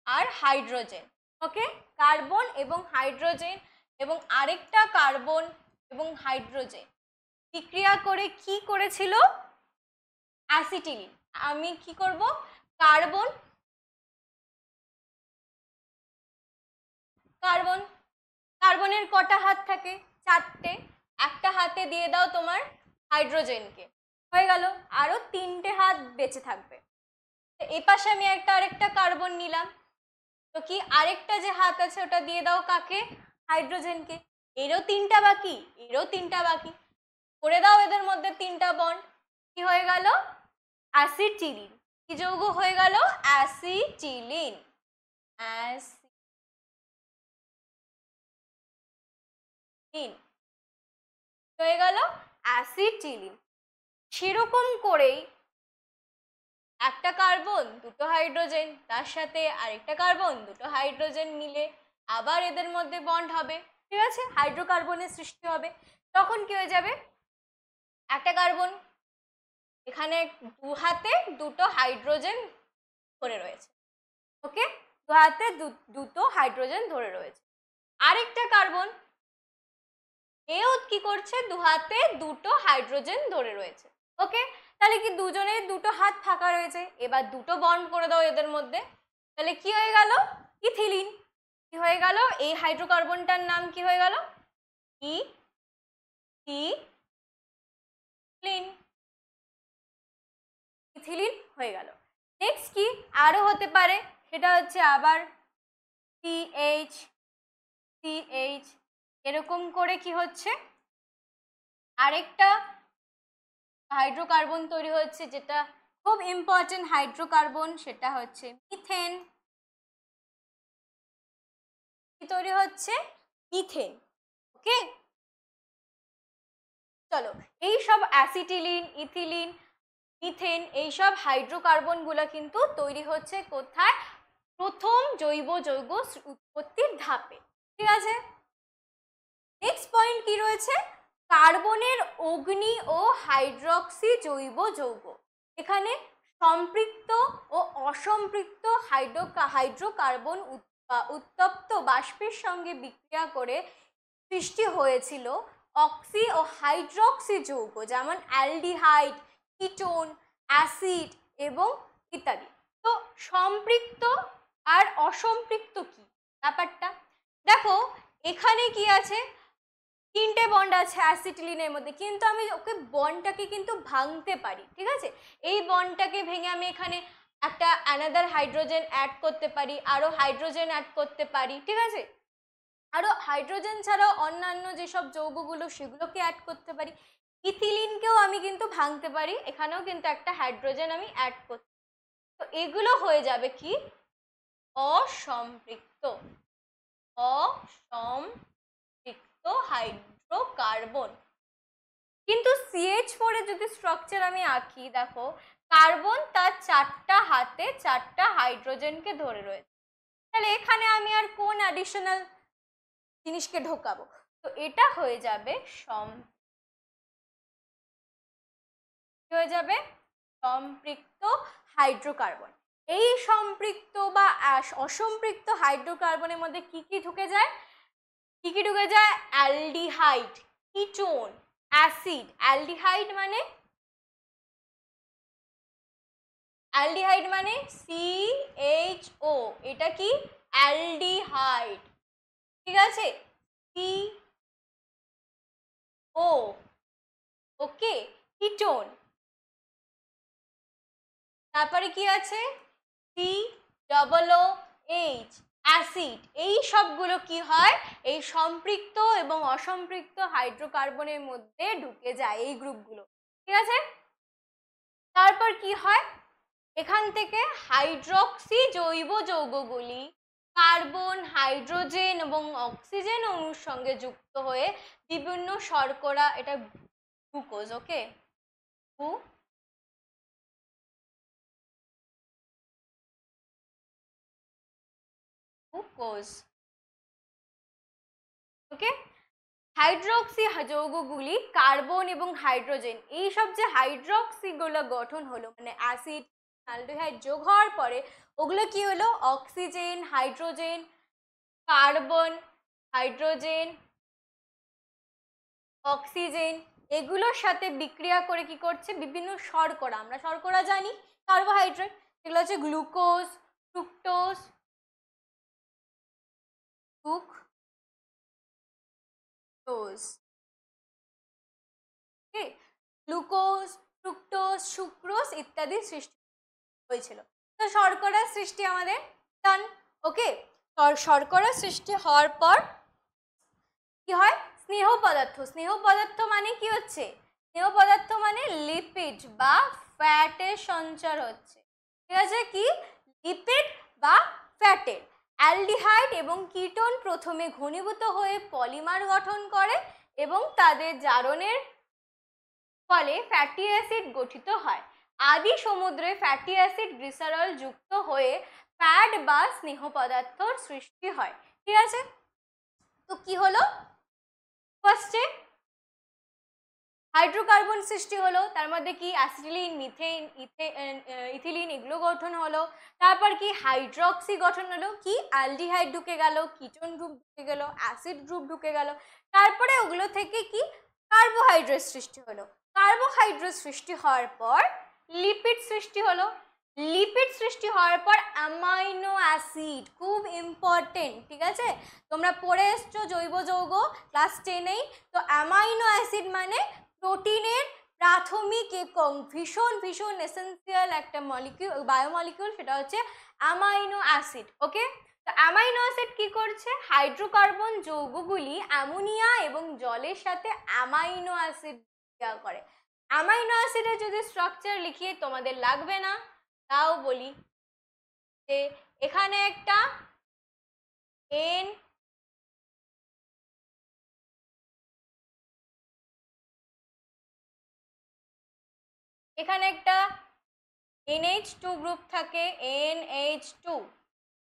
আর হাইড্রোজেন, ওকে, কার্বন এবং হাইড্রোজেন এবং আরেকটা কার্বন এবং হাইড্রোজেন বিক্রিয়া করে কি করেছিল? অ্যাসিটিলিন। আমি কি করব? কার্বন কার্বন কার্বনের কটা হাত থাকে? 4টে। একটা হাতে দিয়ে দাও তোমার হাইড্রোজেনকে, হয়ে গেল, আরো 3টে হাত বেঁচে থাকবে। এ পাশে আমি আরেকটা কার্বন নিলাম, তো কি আরেকটা যে হাত আছে ওটা দিয়ে দাও কাকে? হাইড্রোজেনকে। এরও 3টা বাকি, এরও 3টা বাকি, করে দাও এদের মধ্যে 3টা বন্ড। কি হয়ে গেল? অ্যাসিটিলিন। কি যৌগ হয়ে গেল? অ্যাসিটিলিন। অ্যাসিটিলিন হয়ে গেল অ্যাসিটিলিন। সেরকম করেই একটা কার্বন দুটো হাইড্রোজেন, তার সাথে আরেকটা কার্বন দুটো হাইড্রোজেন মিলে আবার এদের মধ্যে বন্ড হবে, ঠিক আছে, হাইড্রোকার্বনের সৃষ্টি হবে। তখন কি হয়ে যাবে, একটা কার্বন এখানে দু হাতে দুটো হাইড্রোজেন ধরে রয়েছে, ওকে, দু হাতে দুটো হাইড্রোজেন ধরে রয়েছে। আরেকটা কার্বন এও কি করছে, দু হাতে দুটো হাইড্রোজেন ধরে রয়েছে, ওকে। তাহলে কি দুজনের দুটো হাত ফাঁকা রয়েছে, এবার দুটো বন্ড করে দাও এদের মধ্যে, তাহলে কি হয়ে গেল, ইথিলিন। কি হয়ে গেল, এই হাইড্রোকার্বনটার নাম কি হয়ে গেল, ইথিলিন। ইথিলিন হয়ে গেল। নেক্সট কি আরো হতে পারে, সেটা হচ্ছে আবার সিএইচ সিএইচ, এরকম করে কি হচ্ছে, আরেকটা হাইড্রোকার্বন তৈরি হচ্ছে, যেটা খুব ইম্পর্টেন্ট হাইড্রোকার্বন, সেটা হচ্ছে মিথেন। কি তৈরি হচ্ছে, মিথেন, ওকে। চলো, এই সব অ্যাসিটিলিন, ইথিলিন, মিথেন, এইসব হাইড্রোকার্বনগুলো কিন্তু তৈরি হচ্ছে কোথায়, প্রথম জৈব যৌগ উৎপত্তির ধাপে, ঠিক আছে। নেক্সট পয়েন্ট কি রয়েছে, কার্বনের অগ্নি ও হাইড্রক্সি জৈব যৌগ। এখানে সম্পৃক্ত ও অসম্পৃক্ত হাইড্রোকার্বন উত্তপ্ত বাষ্পের সঙ্গে বিক্রিয়া করে সৃষ্টি হয়েছিল অক্সি ও হাইড্রক্সি যৌগ, যেমন অ্যালডিহাইড, কিটোন, অ্যাসিড এবং ইত্যাদি। তো সম্পৃক্ত আর অসম্পৃক্ত কি ব্যাপারটা দেখো, এখানে কি আছে, তিনটে বন্ড আছে অ্যাসিটিলিনের মধ্যে, কিন্তু আমি ওকে বন্ডটাকে কিন্তু ভাঙতে পারি, ঠিক আছে। এই বন্ডটাকে ভেঙে আমি এখানে একটা অ্যানাদার হাইড্রোজেন অ্যাড করতে পারি, আরো হাইড্রোজেন অ্যাড করতে পারি, ঠিক আছে। আরো হাইড্রোজেন ছাড়াও অন্যান্য যেসব যৌগগুলো সেগুলোকে অ্যাড করতে পারি। ইথিলিনকেও আমি কিন্তু ভাঙতে পারি, এখানেও কিন্তু একটা হাইড্রোজেন আমি অ্যাড করতে, তো এগুলো হয়ে যাবে কি, অসম্পৃক্ত হাইড্রোকার্বন। কিন্তু CH4 এর যদি স্ট্রাকচার আমি আঁকি, দেখো কার্বন তার চারটা হাতে চারটা হাইড্রোজেনকে ধরে রয়েছে, তাহলে এখানে আমি আর কোন অ্যাডিশনাল জিনিসকে ঢোকাবো, তো এটা হয়ে যাবে সম্পৃক্ত হাইড্রোকার্বন। এই সম্পৃক্ত বা অসম্পৃক্ত হাইড্রোকার্বনের মধ্যে কি কি ঢুকে যায়, কি কি ঢুকে যায়, অ্যালডিহাইড, কিটোন, অ্যাসিড। অ্যালডিহাইড মানে CHO, এটা কি অ্যালডিহাইড, ঠিক আছে, CO, ওকে। কিটোন, তারপরে কি আছে COOH, অ্যাসিড। এই সবগুলো কি হয়, এই সম্পৃক্ত এবং অসম্পৃক্ত হাইড্রোকার্বনের মধ্যে ঢুকে যায় এই গ্রুপগুলো, ঠিক আছে। তারপর কি হয়, এখান থেকে হাইড্রক্সি জৈব যৌগগুলি কার্বন, হাইড্রোজেন এবং অক্সিজেন অণুর সঙ্গে যুক্ত হয়ে বিভিন্ন শর্করা, এটা গ্লুকোজ, ওকে, গ্লুকোজ, ওকে। হাইড্রক্সি যৌগগুলি কার্বন এবং হাইড্রোজেন, এই সব যে হাইড্রক্সিগুলো গঠন হলো, মানে অ্যাসিড অ্যালডিহাইড যোগ হওয়ার পরে ওগুলো কি হলো, oxygen, hydrogen, carbon, hydrogen, oxygen, এগুলোর সাথে বিক্রিয়া করে কি করছে, বিভিন্ন শর্করা, আমরা শর্করা জানি কার্বোহাইড্রেট, এগুলো হচ্ছে glucose, fructose, glucose, fructose, sucrose ইত্যাদি সৃষ্টি হয়েছিল। তো শর্করার সৃষ্টি আমাদের ডান, ওকে। শর্করা সৃষ্টি হওয়ার পর কি হয়, স্নেহ পদার্থ। স্নেহ পদার্থ মানে কি হচ্ছে, স্নেহ পদার্থ মানে লিপিড বা ফ্যাটের সঞ্চার হচ্ছে, ঠিক আছে, কি লিপিড বা ফ্যাটের। এবং কিটোন প্রথমে ঘনীভূত হয়ে পলিমার গঠন করে এবং তাদের জারণের ফলে ফ্যাটি অ্যাসিড গঠিত হয়। আদি সমুদ্রে ফ্যাটি অ্যাসিড গ্লিসারল যুক্ত হয়ে ফ্যাট বা স্নেহ পদার্থর সৃষ্টি হয়। ঠিক আছে, তো কি হলো, ফার্স্টে হাইড্রোকার্বন সৃষ্টি হলো, তার মধ্যে কি অ্যাসিটিলিন, মিথেন, ইথিলিন এগুলো গঠন হলো। তারপর কি হাইড্রক্সি গঠন হলো, কি অ্যালডিহাইড ঢুকে গেল, কিটোন গ্রুপ ঢুকে গেল, অ্যাসিড গ্রুপ ঢুকে গেল। তারপরে ওগুলো থেকে কি কার্বোহাইড্রেট সৃষ্টি হলো। কার্বোহাইড্রেট সৃষ্টি হওয়ার পর লিপিড সৃষ্টি হলো। লিপিড সৃষ্টি হওয়ার পর অ্যামাইনো অ্যাসিড, খুব ইম্পর্টেন্ট। ঠিক আছে, তোমরা পড়ে এসছো জৈব যৌগ ক্লাস 10-এই। তো অ্যামাইনো অ্যাসিড মানে প্রোটিনের প্রাথমিক একক, ভীষণ ভীষণ এসেন্সিয়াল একটা মলিকিউল, বায়োমলিকিউল, সেটা হচ্ছে অ্যামাইনো অ্যাসিড। ওকে, তো অ্যামাইনো অ্যাসিড কি করছে, হাইড্রোকার্বন যৌগগুলি অ্যামোনিয়া এবং জলের সাথে অ্যামাইনো অ্যাসিড ক্রিয়া করে। অ্যামাইনো অ্যাসিডের যদি স্ট্রাকচার লিখিয়ে তোমাদের লাগবে না, তাও বলি যে এখানে একটা এন, এখানে একটা NH2 গ্রুপ থাকে, NH2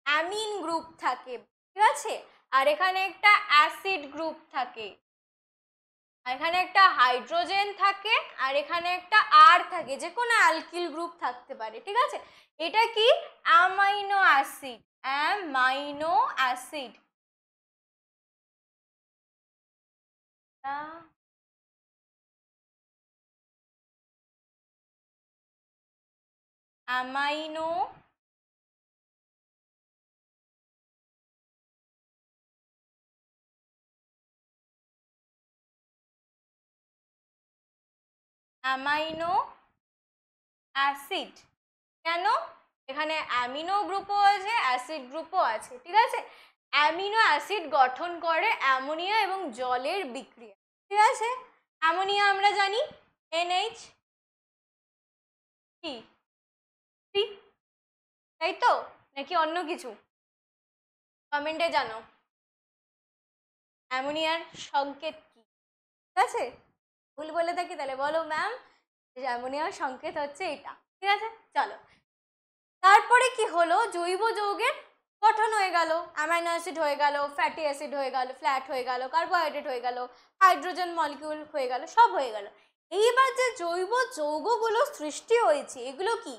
অ্যামিন গ্রুপ থাকে। ঠিক আছে, আর এখানে একটা অ্যাসিড গ্রুপ থাকে, আর এখানে একটা হাইড্রোজেন থাকে, আর এখানে একটা আর থাকে, যে কোনো অ্যালকিল গ্রুপ থাকতে পারে। ঠিক আছে, এটা কি amino acid, amino acid. Amino amino acid. কেন, এখানে অ্যামিনো গ্রুপও আছে, অ্যাসিড গ্রুপও আছে। ঠিক আছে, অ্যামিনো অ্যাসিড গঠন করে অ্যামোনিয়া এবং জলের বিক্রিয়া। ঠিক আছে, অ্যামোনিয়া আমরা জানি NH কি, তাই তো, নাকি অন্য কিছু, কমেন্টে জানো। অ্যামোনিয়ার সংকেত কি? ঠিক আছে, ভুল বলে থাকি তাহলে বলো ম্যাম, অ্যামোনিয়ার সংকেত হচ্ছে এটা। ঠিক আছে, চলো, তারপরে কি হলো, জৈব যৌগের গঠন হয়ে গেল, অ্যামাইনো অ্যাসিড হয়ে গেল, ফ্যাটি অ্যাসিড হয়ে গেল, ফ্ল্যাট হয়ে গেল, কার্বোহাইড্রেট হয়ে গেল, হাইড্রোজেন মলিকিউল হয়ে গেল, সব হয়ে গেল। এইবার যে জৈব যৌগগুলো সৃষ্টি হয়েছে, এগুলো কি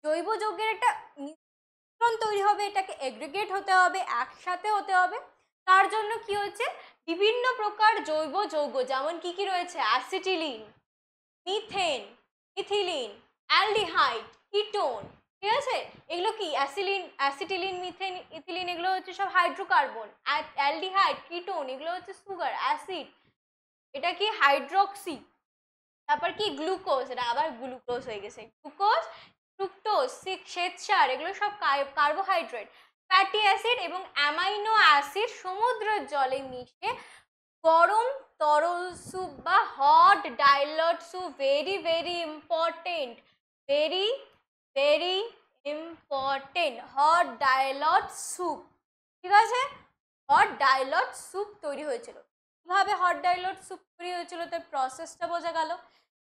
জৈব যৌগের একটা মিশ্রণ তৈরি হবে, এটাকে এগ্রিগেট হতে হবে, একসাথে হতে হবে। তার জন্য কি হচ্ছে, বিভিন্ন প্রকার জৈব যৌগ, যেমন কি কি রয়েছে, acetylene, methane, ethylene, aldehyde, ketone. ঠিক আছে, এগুলো কি অ্যাসিটিলিন, মিথেন, ইথিলিন এগুলো হচ্ছে সব হাইড্রোকার্বন। অ্যালডিহাইড, কিটোন এগুলো হচ্ছে সুগার, অ্যাসিড এটা কি হাইড্রক্সি। তারপর কি গ্লুকোজ, এটা আবার গ্লুকোজ হয়ে গেছে, গ্লুকোজ, ফ্রুক্টোজ, শ্বেতসার এগুলো সব কার্বোহাইড্রেট। ফ্যাটি অ্যাসিড এবং অ্যামাইনো অ্যাসিড সমুদ্রের জলে মিশে গরম তরল স্যুপ বা hot dilute soup, very very important, very very important, hot dilute soup. ঠিক আছে, হট ডাইলট স্যুপ তৈরি হয়েছিল। কিভাবে হট ডাইলট স্যুপ তৈরি হয়েছিল তার প্রসেসটা বোঝা গেল।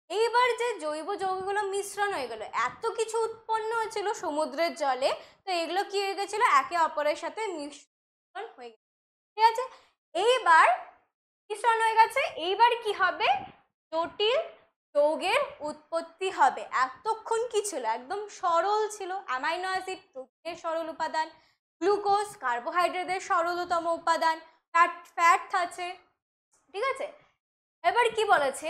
এইবার যে জৈব যৌগগুলো মিশ্রণ হয়ে গেল, এত কিছু উৎপন্ন হয়েছিল সমুদ্রের জলে, তো এগুলো কি হয়ে গেছিল, একে অপরের সাথে মিশ্রণ হয়ে গেছে। ঠিক আছে, এইবার মিশ্রণ হয়ে গেছে, এইবার কি হবে, জটিল যৌগের উৎপত্তি হবে। এতক্ষণ কি ছিল, একদম সরল ছিল, অ্যামাইনো অ্যাসিড প্রোটিনের সরল উপাদান, গ্লুকোজ কার্বোহাইড্রেটের সরলতম উপাদান, ফ্যাট আছে। ঠিক আছে, এবার কি বলেছে,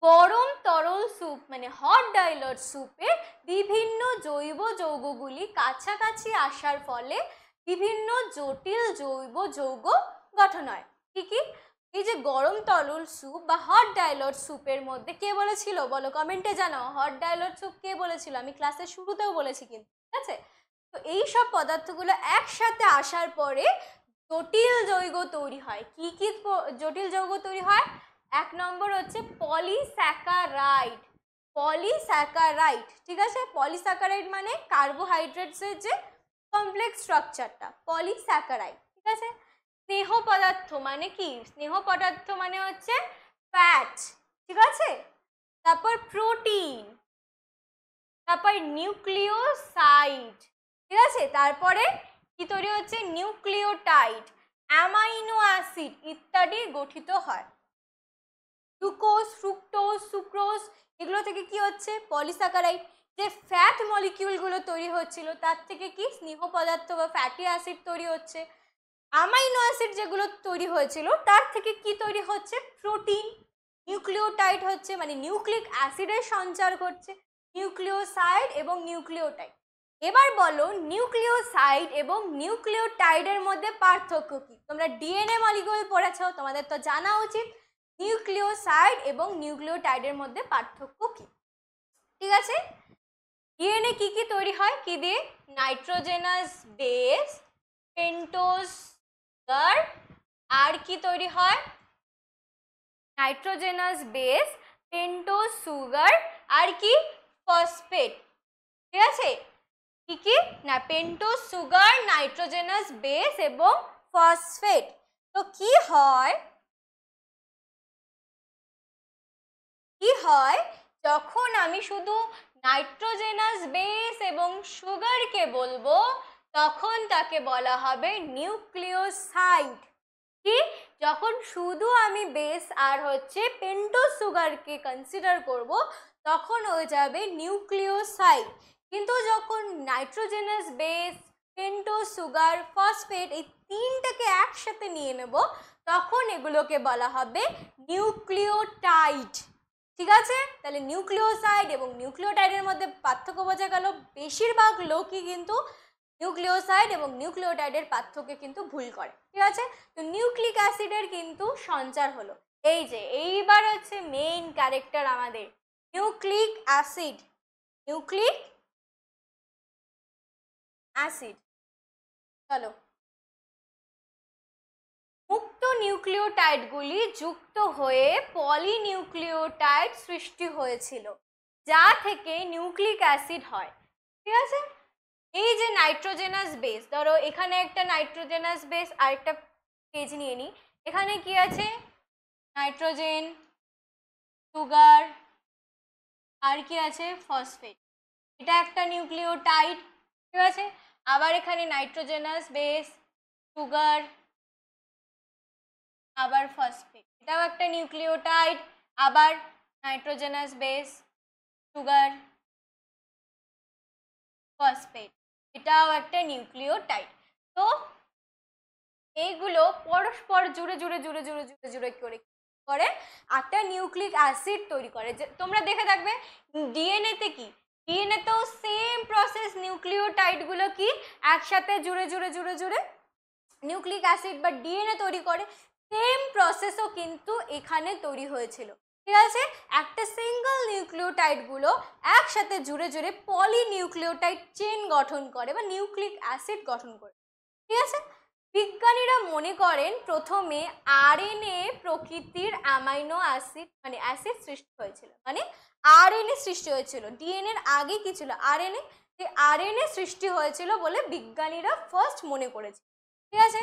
গরম তরল স্যুপ মানে হট ডাইলট স্যুপে বিভিন্ন জৈব যৌগগুলি কাছাকাছি আসার ফলে বিভিন্ন জটিল জৈব যৌগ গঠন হয়। কি কি, এই যে গরম তরল স্যুপ বা হট ডাইলট স্যুপের মধ্যে কে বলেছিল বলো, কমেন্টে জানাও, হট ডাইলট স্যুপ কে বলেছিল, আমি ক্লাসের শুরুতেও বলেছি কিন্তু। ঠিক আছে, তো এই সব পদার্থগুলো একসাথে আসার পরে জটিল যৌগ তৈরি হয়। কি কি জটিল যৌগ তৈরি হয়, এক নম্বর হচ্ছে পলিস্যাকারাইড, পলিস্যাকারাইড। ঠিক আছে, পলিস্যাকারাইড মানে কার্বোহাইড্রেটসের যে কমপ্লেক্স স্ট্রাকচারটা, পলিস্যাকারাইড। ঠিক আছে। স্নেহ পদার্থ মানে কি? স্নেহ পদার্থ মানে হচ্ছে ফ্যাট, ঠিক আছে। তারপর প্রোটিন, তারপর নিউক্লিওসাইড, ঠিক আছে। তারপরে কি তৈরি হচ্ছে? নিউক্লিওটাইড, অ্যামাইনো অ্যাসিড ইত্যাদি গঠিত হয়। গ্লুকোজ, ফ্রুক্টোজ, সুক্রোজ এগুলো থেকে কি হচ্ছে? পলিস্যাকারাইড। যে ফ্যাট মলিকিউলগুলো তৈরি হচ্ছিল তার থেকে কি স্নেহ পদার্থ বা ফ্যাটি অ্যাসিড তৈরি হচ্ছে। অ্যামাইনো অ্যাসিড যেগুলো তৈরি হয়েছিল তার থেকে কি তৈরি হচ্ছে? প্রোটিন। নিউক্লিওটাইড হচ্ছে মানে নিউক্লিক অ্যাসিডের সঞ্চার ঘটছে। নিউক্লিওসাইড এবং নিউক্লিওটাইড। এবার বলো নিউক্লিওসাইড এবং নিউক্লিওটাইডের মধ্যে পার্থক্য কি? তোমরা ডিএনএ মলিকিউল পড়েছো, তোমাদের তো জানা উচিত নিউক্লিওসাইড এবং নিউক্লিওটাইডের মধ্যে পার্থক্য কি। ঠিক আছে। ডিএনএ কি কি তৈরি হয়? কি দিয়ে? নাইট্রোজেনাস বেস, পেন্টোজ সুগার, আর কি তৈরি হয়? নাইট্রোজেনাস বেস, পেন্টোজ সুগার, আর কি? ফসফেট। ঠিক আছে। কি কি না? পেন্টোজ সুগার, নাইট্রোজেনাস বেস এবং ফসফেট। তো কি হয় যখন আমি শুধু নাইট্রোজেনাস বেস এবং সুগারকে বলবো তখন তাকে বলা হবে নিউক্লিওসাইড। কি? যখন শুধু আমি বেস আর হচ্ছে পেন্টোজ সুগারকে কনসিডার করব তখন হয়ে যাবে নিউক্লিওসাইড। কিন্তু যখন nitrogenous base, pentose sugar, phosphate এই তিনটাকে একসাথে নিয়ে নেব তখন এগুলোকে বলা হবে নিউক্লিওটাইড। ঠিক আছে। তাহলে নিউক্লিওসাইড এবং নিউক্লিওটাইডের মধ্যে পার্থক্য বোঝা গেল। বেশিরভাগ লোকই কিন্তু নিউক্লিওসাইড এবং নিউক্লিওটাইডের পার্থক্য কিন্তু ভুল করে। ঠিক আছে। তো নিউক্লিক অ্যাসিডের কিন্তু সঞ্চার হলো। এই যে এইবার হচ্ছে মেইন ক্যারেক্টার আমাদের নিউক্লিক অ্যাসিড। Nucleic acid. চলো, মুক্ত নিউক্লিওটাইডগুলি যুক্ত হয়ে পলিনিউক্লিওটাইড সৃষ্টি হয়েছিল যা থেকে নিউক্লিক অ্যাসিড হয়। ঠিক আছে। এই যে নাইট্রোজেনাস বেস, ধরো এখানে একটা নাইট্রোজেনাস বেস আর একটা পেজ নিয়ে নিই। এখানে কি আছে? নাইট্রোজেন, সুগার, আর কি আছে? ফসফেট। এটা একটা নিউক্লিওটাইড। ঠিক আছে। আবার এখানে নাইট্রোজেনাস বেস, সুগার, আবার ফসফেট, এটাও একটা নিউক্লিওটাইড। আবার নাইট্রোজেনাস বেস, সুগার, ফসফেট, এটাও একটা নিউক্লিওটাইড। তো এইগুলো পরস্পর জুড়ে জুড়ে জুড়ে জুড়ে জুড়ে জুড়ে করে একটা নিউক্লিক অ্যাসিড তৈরি করে। যে তোমরা দেখে থাকবে ডিএনএতে কি, ডিএনএতেও সেম প্রসেস, নিউক্লিওটাইডগুলো কি একসাথে জুড়ে জুড়ে জুড়ে জুড়ে নিউক্লিক অ্যাসিড বা ডিএনএ তৈরি করে। সেম প্রসেসও কিন্তু এখানে তৈরি হয়েছিল। ঠিক আছে। একটা সিঙ্গল নিউক্লিওটাইডগুলো একসাথে জুড়ে জুড়ে পলিনিউক্লিওটাইড চেন গঠন করে বা নিউক্লিক অ্যাসিড গঠন করে। ঠিক আছে। বিজ্ঞানীরা মনে করেন প্রথমে আরএনএ প্রকৃতির অ্যামাইনো অ্যাসিড মানে অ্যাসিড সৃষ্টি হয়েছিল, মানে আরএনএ সৃষ্টি হয়েছিল। ডিএনএর আগে কি ছিল? আরএনএ। যে আরএনএ সৃষ্টি হয়েছিল বলে বিজ্ঞানীরা ফার্স্ট মনে করেছে। ঠিক আছে।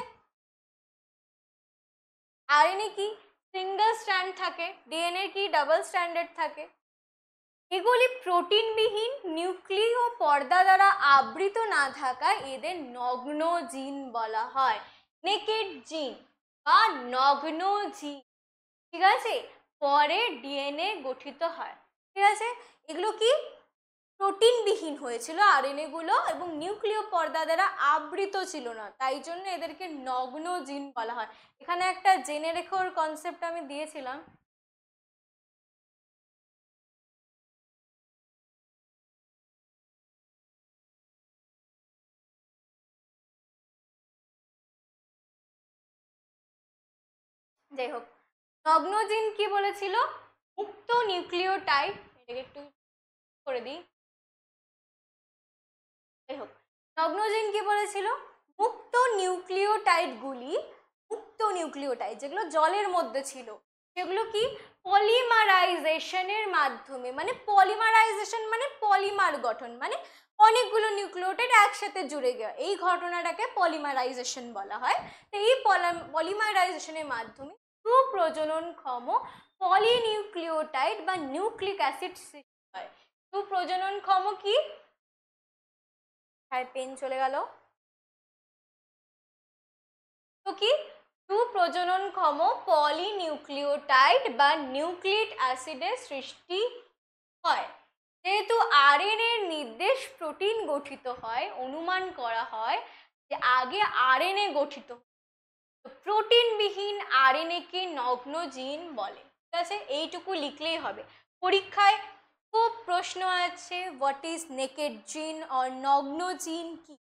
আরএনএ কি সিঙ্গেল স্ট্র্যান্ড থাকে, ডিএনএ কি ডাবল স্ট্র্যান্ডেড থাকে। এগুলি প্রোটিনবিহীন নিউক্লিয় পর্দা দ্বারা আবৃত না থাকায় এদের নগ্ন জিন বলা হয়, নেকেড জিন বা নগ্ন জিন। ঠিক আছে। পরে ডিএনএ গঠিত হয়। ঠিক আছে। এগুলো কি প্রোটিনবিহীন হয়েছিল আরএনএ গুলো এবং নিউক্লিয় পর্দা দ্বারা আবৃত ছিল না, তাই জন্য এদেরকে নগ্ন জিন বলা হয়। এখানে একটা জেনে রেখোর কনসেপ্ট আমি দিয়েছিলাম। যাই হোক, নগ্ন জিন কি বলেছিল? মুক্ত নিউক্লিওটাইড, এটাকে একটু করে দিই। যাই হোক, নগ্ন জিন কি বলেছিল? মুক্ত নিউক্লিওটাইডগুলি, মুক্ত নিউক্লিওটাইড যেগুলো জলের মধ্যে ছিল সেগুলো কি পলিমারাইজেশনের মাধ্যমে, মানে পলিমারাইজেশন মানে পলিমার গঠন, মানে অনেকগুলো নিউক্লিওটাইড একসাথে জুড়ে গিয়ে এই ঘটনাটাকে পলিমারাইজেশন বলা হয়। তো এই পলিমারাইজেশনের মাধ্যমে সুপ্রজননক্ষম পলিনিউক্লিওটাইড বা নিউক্লিক অ্যাসিড সৃষ্টি হয়। সুপ্রজননক্ষম কি? হ্যাঁ, পেন চলে গেল। তো কি? সুপ্রজননক্ষম পলিনিউক্লিওটাইড বা নিউক্লিক অ্যাসিডের সৃষ্টি হয়। যেহেতু আরএনএ এর নির্দেশ প্রোটিন গঠিত হয়, অনুমান করা হয় যে আগে আরএনএ গঠিত, প্রোটিনবিহীন আরএনএ কে নগ্ন জিন বলে। ঠিক আছে, এইটুকু লিখলেই হবে। পরীক্ষায় খুব প্রশ্ন আছে, হোয়াট ইজ নেকেড জিন অর নগ্ন জিন কি?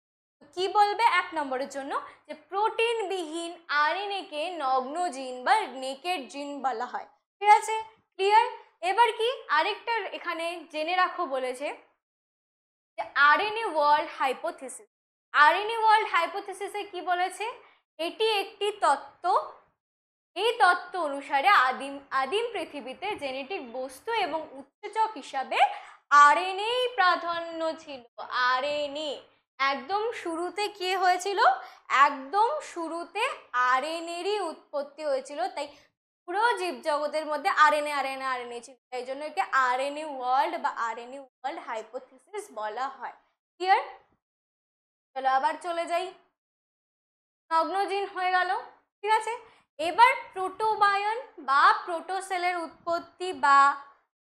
কি বলবে 1 নম্বরের জন্য যে প্রোটিনবিহীন আরএনএ কে নগ্ন জিন বা নেকেড জিন বলা হয়। ঠিক আছে, ক্লিয়ার? এবার কি আরেকটা এখানে জেনে রাখো বলেছে যে RNA world hypothesis. RNA world হাইপোথিসিসে কি বলেছে? এটি একটি তত্ত্ব। এই তত্ত্ব অনুসারে আদিম পৃথিবীতে জেনেটিক বস্তু এবং উৎসেচক হিসাবে আরএনএ প্রাধান্য ছিল। আরএনএ একদম শুরুতে কি হয়েছিল? একদম শুরুতে আরএনএরই উৎপত্তি হয়েছিল। তাই পুরো জীবজগতের মধ্যে আরএনএ আরএনএ আরএনএ ছিল, তাই জন্য একে আরএনএ ওয়ার্ল্ড বা আরএনএ ওয়ার্ল্ড হাইপোথিসিস বলা হয়। ক্লিয়ার? চলো আবার চলে যাই। নগ্নজিন হয়ে গেল। ঠিক আছে, এবার প্রোটোবায়ন বা প্রোটোসেলের উৎপত্তি, বা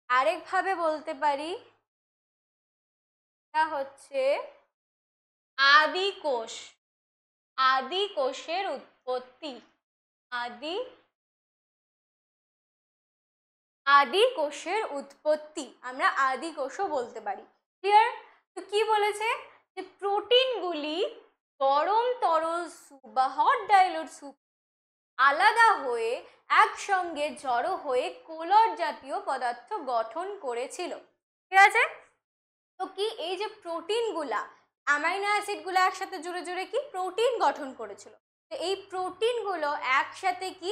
আরেকভাবে বলতে পারি এটা হচ্ছে আদি কোষ। আদি কোষের উৎপত্তি। আদি কোষের উৎপত্তি আমরা আদি কোষও বলতে পারি। ক্লিয়ার? তো কি বলেছে যে প্রোটিনগুলি গরম তরল স্যুপ বা হট ডাইলুট স্যুপ আলাদা হয়ে একসঙ্গে জড়ো হয়ে কোলট জাতীয় পদার্থ গঠন করেছিল। ঠিক আছে, তো কি এই যে প্রোটিনগুলা, অ্যামাইনো অ্যাসিডগুলো একসাথে জুড়ে জুড়ে কি প্রোটিন গঠন করেছিল। তো এই প্রোটিনগুলো একসাথে কি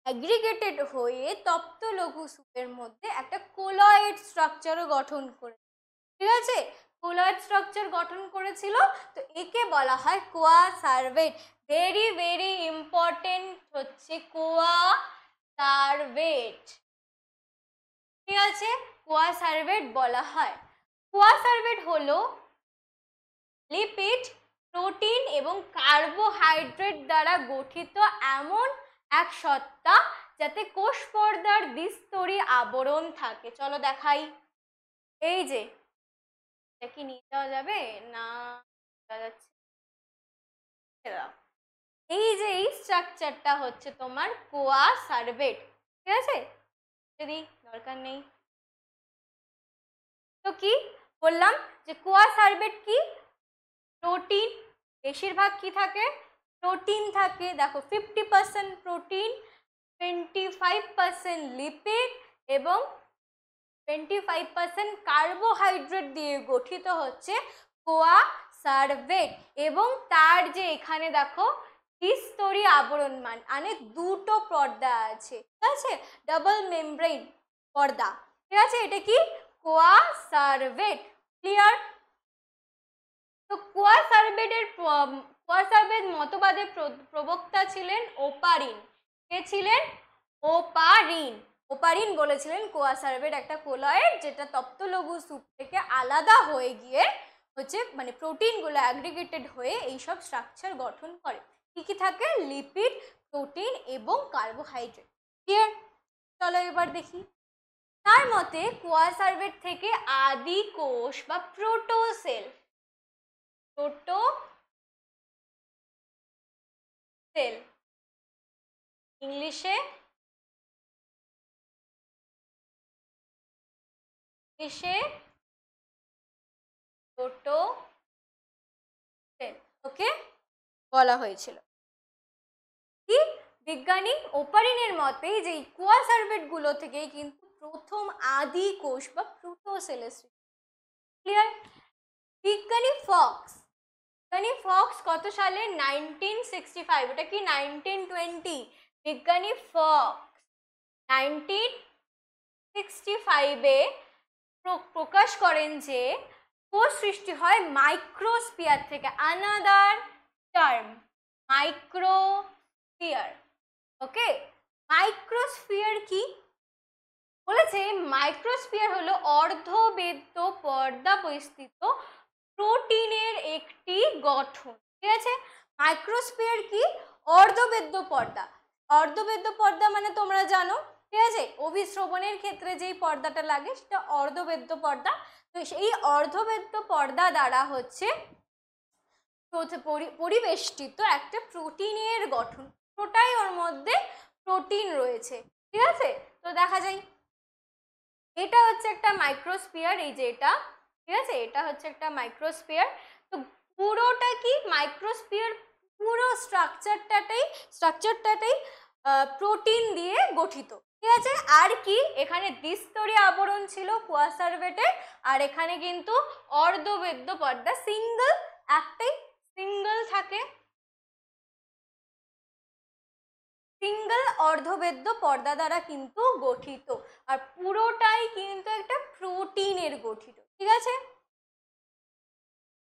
অ্যাগ্রিগেটেড হয়ে তপ্ত লঘু স্যুপের মধ্যে একটা কোলয়েড স্ট্রাকচারও গঠন করে। ঠিক আছে, কোলয়েড স্ট্রাকচার গঠন করেছিল। তো একে বলা হয় কোয়া সার্ভেট। ভেরি ভেরি ইম্পর্টেন্ট হচ্ছে কোয়া সার্ভেট। ঠিক আছে, কোয়া সার্ভেট বলা হয়। কোয়া সার্ভেট হলো লিপিড, প্রোটিন এবং কার্বোহাইড্রেট দ্বারা গঠিত এমন এক সত্তা যাতে কোষ পর্দার দ্বিস্তরী আবরণ থাকে। চলো দেখাই। এই যে এটা কি নিয়ে যাওয়া যাবে না? যাচ্ছে। এই যে এই স্ট্রাকচারটা হচ্ছে তোমার কোয়া সার্ভেট। ঠিক আছে, যদি দরকার নেই তো কি বললাম যে কোয়া সার্ভেট কি? প্রোটিন, বেশিরভাগ কি থাকে? প্রোটিন থাকে। দেখো 50% প্রোটিন, 25% লিপিড এবং 25% কার্বোহাইড্রেট দিয়ে গঠিত হচ্ছে কোয়া সার্ভেট। এবং তার যে এখানে দেখো দ্বিস্তরী আবরণ মানে দুটো পর্দা আছে। ঠিক আছে, ডাবল মেমব্রেন পর্দা। ঠিক আছে, এটা কি কোয়া সার্ভেট। ক্লিয়ার? তো কোয়া সার্ভেট মতবাদের প্রবক্তা ছিলেন ওপারিন। কে ছিলেন? ওপারিন। ওপারিন বলেছিলেন কোয়া সার্ভেট একটা কোলয়েড যেটা তপ্ত লঘু স্যুপ থেকে আলাদা হয়ে গিয়ে হচ্ছে মানে প্রোটিনগুলো অ্যাগ্রিগেটেড হয়ে এইসব স্ট্রাকচার গঠন করে। কি কি থাকে? লিপিড, প্রোটিন এবং কার্বোহাইড্রেট। ক্লিয়ার? চলো এবার দেখি। তার মতে কোয়া সার্ভেট থেকে আদি কোষ বা প্রোটোসেল, প্রোটোসেল ইংলিশে প্রোটোসেল ওকে বলা হয়েছিল। কি বিজ্ঞানী ওপারিনের মতে যে কোয়া সার্ভেট গুলো থেকে কিন্তু প্রথম আদি কোষ বা প্রোটোসেলের সৃষ্টি। ক্লিয়ার? বিজ্ঞানী ফক্স কত সালে? 1965। ওটা কি 1920? বিজ্ঞানী ফক্স 1965-এ প্রকাশ করেন যে কোষ সৃষ্টি হয় মাইক্রোস্ফিয়ার থেকে। Another term, microsphere. Okay, microsphere কি বলেছে? মাইক্রোস্ফিয়ার হলো অর্ধবেদ্য পর্দা বিস্তৃত প্রোটিনের একটি গঠন। ঠিক আছে, মাইক্রোস্ফিয়ার কি? অর্ধবেদ্য পর্দা। অর্ধবেদ্য পর্দা মানে তোমরা জানো, ঠিক আছে, অভিস্রবণের ক্ষেত্রে যেই পর্দাটা লাগে সেটা অর্ধবেদ্য পর্দা। তো এই অর্ধবেদ্য পর্দা দ্বারা হচ্ছে পরিবেষ্টিত একটা প্রোটিনের গঠন। পুরোটাই ওর মধ্যে প্রোটিন রয়েছে। ঠিক আছে, তো দেখা যায় এটা হচ্ছে একটা মাইক্রোস্ফিয়ার, এই যে এটা, ঠিক আছে, এটা হচ্ছে একটা মাইক্রোস্ফিয়ার। তো পুরোটা কি মাইক্রোস্ফিয়ার? পুরো স্ট্রাকচারটাই প্রোটিন দিয়ে গঠিত। ঠিক আছে, আর কি এখানে দ্বিস্তরী আবরণ ছিল কোয়াসার্ভেটের, আর এখানে কিন্তু অর্ধবেদ্য পর্দা, একটাই সিঙ্গেল থাকে, সিঙ্গেল অর্ধবেদ্য পর্দা দ্বারা কিন্তু গঠিত, আর পুরোটাই কিন্তু একটা প্রোটিনের গঠিত। ঠিক আছে,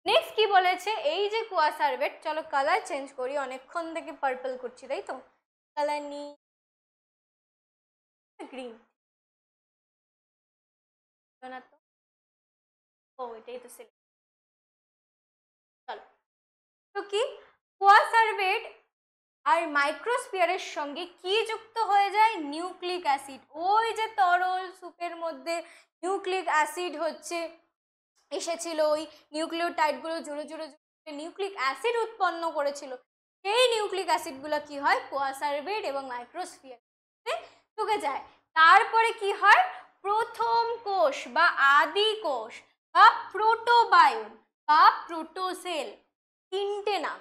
নেক্সট কি বলেছে? এই যে কোয়াসার্ভেট, চলো কালার চেঞ্জ করি, অনেকক্ষণ থেকে পার্পল করছি তাই তো, কালার নি গ্রিন না তো, ও এটাই তো সিলেক্ট। চলো, তো কি কোয়াসার্ভেট আর মাইক্রোস্ফিয়ারের সঙ্গে কি যুক্ত হয়ে যায়? Nucleic acid. ওই যে তরল সুপের মধ্যে নিউক্লিক অ্যাসিড হচ্ছে এসেছিল, ওই নিউক্লিওটাইডগুলো জুড়ে জুড়ে নিউক্লিক অ্যাসিড উৎপন্ন করেছিল, সেই নিউক্লিক অ্যাসিডগুলো কি হয়? কোয়াসার্ভেট এবং মাইক্রোস্ফিয়ারে ঢুকে যায়। তারপরে কি হয়? প্রথম কোষ বা আদি কোষ বা প্রোটোবায়ন বা প্রোটোসেল, তিনটে নাম,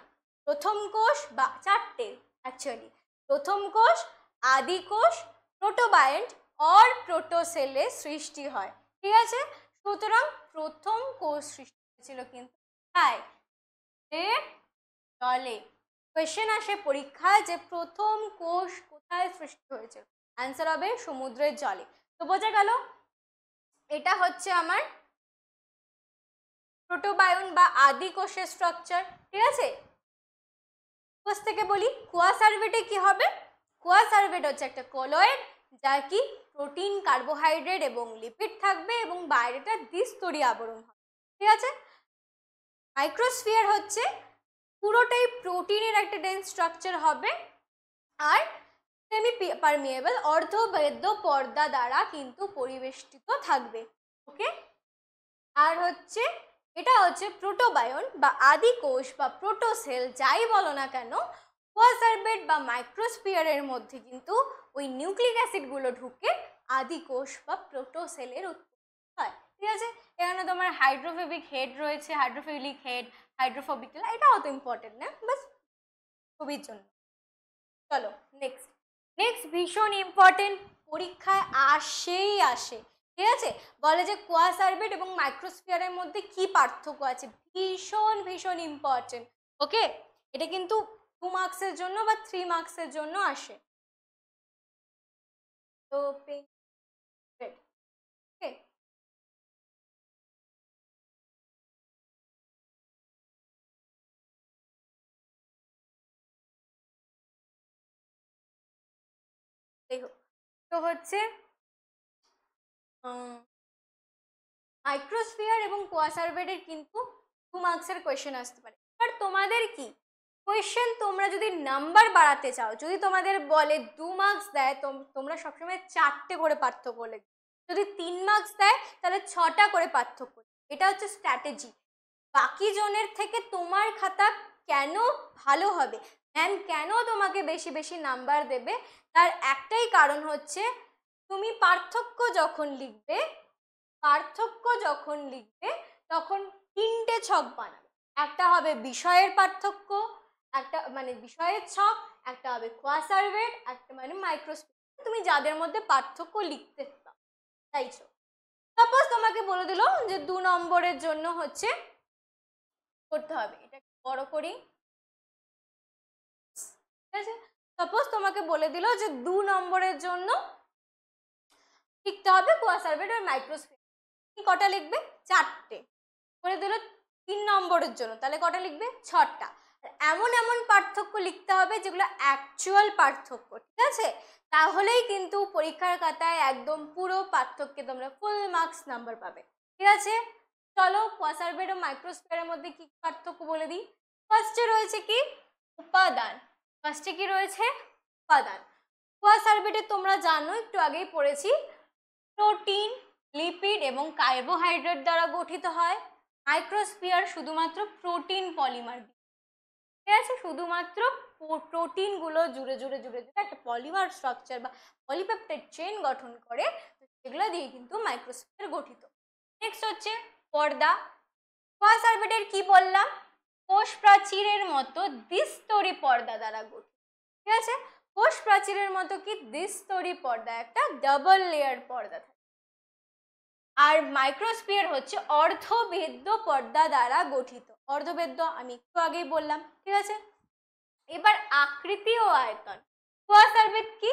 প্রথম কোষ বা চারটে অ্যাকচুয়ালি, প্রথম কোষ, আদি কোষ, প্রোটোবায়ন্ট অর প্রোটোসেলের সৃষ্টি হয়। ঠিক আছে, সুতরাং প্রথম কোষ সৃষ্টি হয়েছিল কিন্তু জলে। কোয়েশ্চেন আসে পরীক্ষায় যে প্রথম কোষ কোথায় সৃষ্টি হয়েছিল, অ্যান্সার হবে সমুদ্রের জলে। তো বোঝা গেল এটা হচ্ছে আমার প্রোটোবায়ন বা আদি কোষের স্ট্রাকচার। ঠিক আছে, কোষ থেকে বলি, কোয়াসার্ভেটে কি হবে? কোয়াসার্ভেট হচ্ছে একটা কলয়েড, যা কি প্রোটিন, কার্বোহাইড্রেট এবং লিপিড থাকবে এবং বাইরেটা দ্বিস্তরী আবরণ হবে। ঠিক আছে, মাইক্রোস্ফিয়ার হচ্ছে পুরোটাই প্রোটিনের একটা ডেন্স স্ট্রাকচার হবে, আর সেমি পারমিয়েবল অর্ধবেদ্য পর্দা দ্বারা কিন্তু পরিবেষ্টিত থাকবে। ওকে, আর হচ্ছে এটা হচ্ছে প্রোটোবায়ন বা আদি কোষ বা প্রোটোসেল, যাই বলো না কেন, কোয়াসার্ভেট বা মাইক্রোস্ফিয়ারের মধ্যে কিন্তু ওই নিউক্লিক অ্যাসিডগুলো ঢুকে আদি কোষ বা প্রোটোসেলের উৎপত্তি হয়। ঠিক আছে, এখানে তোমার হাইড্রোফোবিক হেড রয়েছে, হাইড্রোফিলিক হেড, হাইড্রোফোবিক, এটা অত ইম্পর্টেন্ট না, বাস ছবির জন্য। চলো নেক্সট, ভীষণ ইম্পর্টেন্ট, পরীক্ষায় আসে। ঠিক আছে, বলে যে কোয়াসার্ভেট এবং মাইক্রোস্ফিয়ারের মধ্যে কি পার্থক্য আছে, ভীষণ ইম্পর্টেন্ট। ওকে, এটা কিন্তু 2 মার্কসের জন্য বা 3 মার্কসের জন্য আসে। তো ওকে, দেখো, তো হচ্ছে মাইক্রোস্ফিয়ার এবং কোয়াসার্ভেটের কিন্তু 2 মার্কসের কোয়েশ্চেন আসতে পারে। এবার তোমাদের কি কোয়েশ্চেন, তোমরা যদি নাম্বার বাড়াতে চাও, যদি তোমাদের বলে 2 মার্কস দেয়, তোমরা সবসময় 4টে করে পার্থক্য লিখবে, যদি 3 মার্কস দেয় তাহলে 6টা করে পার্থক্য। এটা হচ্ছে স্ট্র্যাটেজি। বাকি জনের থেকে তোমার খাতা কেন ভালো হবে, ম্যাম কেন তোমাকে বেশি বেশি নাম্বার দেবে, তার একটাই কারণ হচ্ছে তুমি পার্থক্য যখন লিখবে তখন 3টে ছক বানাবে। একটা হবে বিষয়ের পার্থক্য, একটা মানে বিষয়ের ছক, একটা হবে কোয়াসার্ভেট, একটা মানে মাইক্রোস্কোপ, তুমি যাদের মধ্যে পার্থক্য লিখতে চাইছো। সাপোজ তোমাকে বলে দিল যে 2 নম্বরের জন্য হচ্ছে করতে হবে, এটা বড় করি, ঠিক আছে, সাপোজ তোমাকে বলে দিল যে 2 নম্বরের জন্য লিখতে হবে কোয়াসার্ভেট আর মাইক্রোস্কোপ, কটা লিখবে? 4টে। বলে দিল 3 নম্বরের জন্য, তাহলে কটা লিখবে? 6টা। এমন এমন পার্থক্য লিখতে হবে যেগুলো অ্যাকচুয়াল পার্থক্য, ঠিক আছে? তাহলেই কিন্তু পরীক্ষার খাতায় একদম পুরো পার্থক্যে তোমরা ফুল মার্কস নাম্বার পাবে, ঠিক আছে? চলো কোয়াসারভেট ও মাইক্রোস্ফিয়ারের মধ্যে কি পার্থক্য বলে দিই। ফার্স্টে রয়েছে কি? উপাদান। ফার্স্টে কি রয়েছে? উপাদান। কোয়াসারভেটে তোমরা জানো, একটু আগেই পড়েছি, প্রোটিন, লিপিড এবং কার্বোহাইড্রেট দ্বারা গঠিত হয়। মাইক্রোস্ফিয়ার শুধুমাত্র প্রোটিন পলিমার, ঠিক আছে? শুধুমাত্র প্রোটিনগুলো জুড়ে জুড়ে জুড়ে জুড়ে একটা পলিমার স্ট্রাকচার বা পলিপেপটাইড চেইন গঠন করে, সেগুলো দিয়ে কিন্তু মাইক্রোস্ফিয়ার গঠিত। নেক্সট হচ্ছে পর্দা। কোয়াসারভেটের কি বললাম? কোষ প্রাচীরের মতো দ্বিস্তরী পর্দা দ্বারা গঠিত, ঠিক আছে? কোষ প্রাচীরের মতো কি দ্বিস্তরী পর্দা, একটা ডাবল লেয়ার পর্দা থাকে। আর মাইক্রোস্ফিয়ার হচ্ছে অর্ধবেদ্য পর্দা দ্বারা গঠিত। অর্ধবেদ্য আমি একটু আগেই বললাম, ঠিক আছে? এবার আকৃতি ও আয়তন। কোয়াসারভেট কি?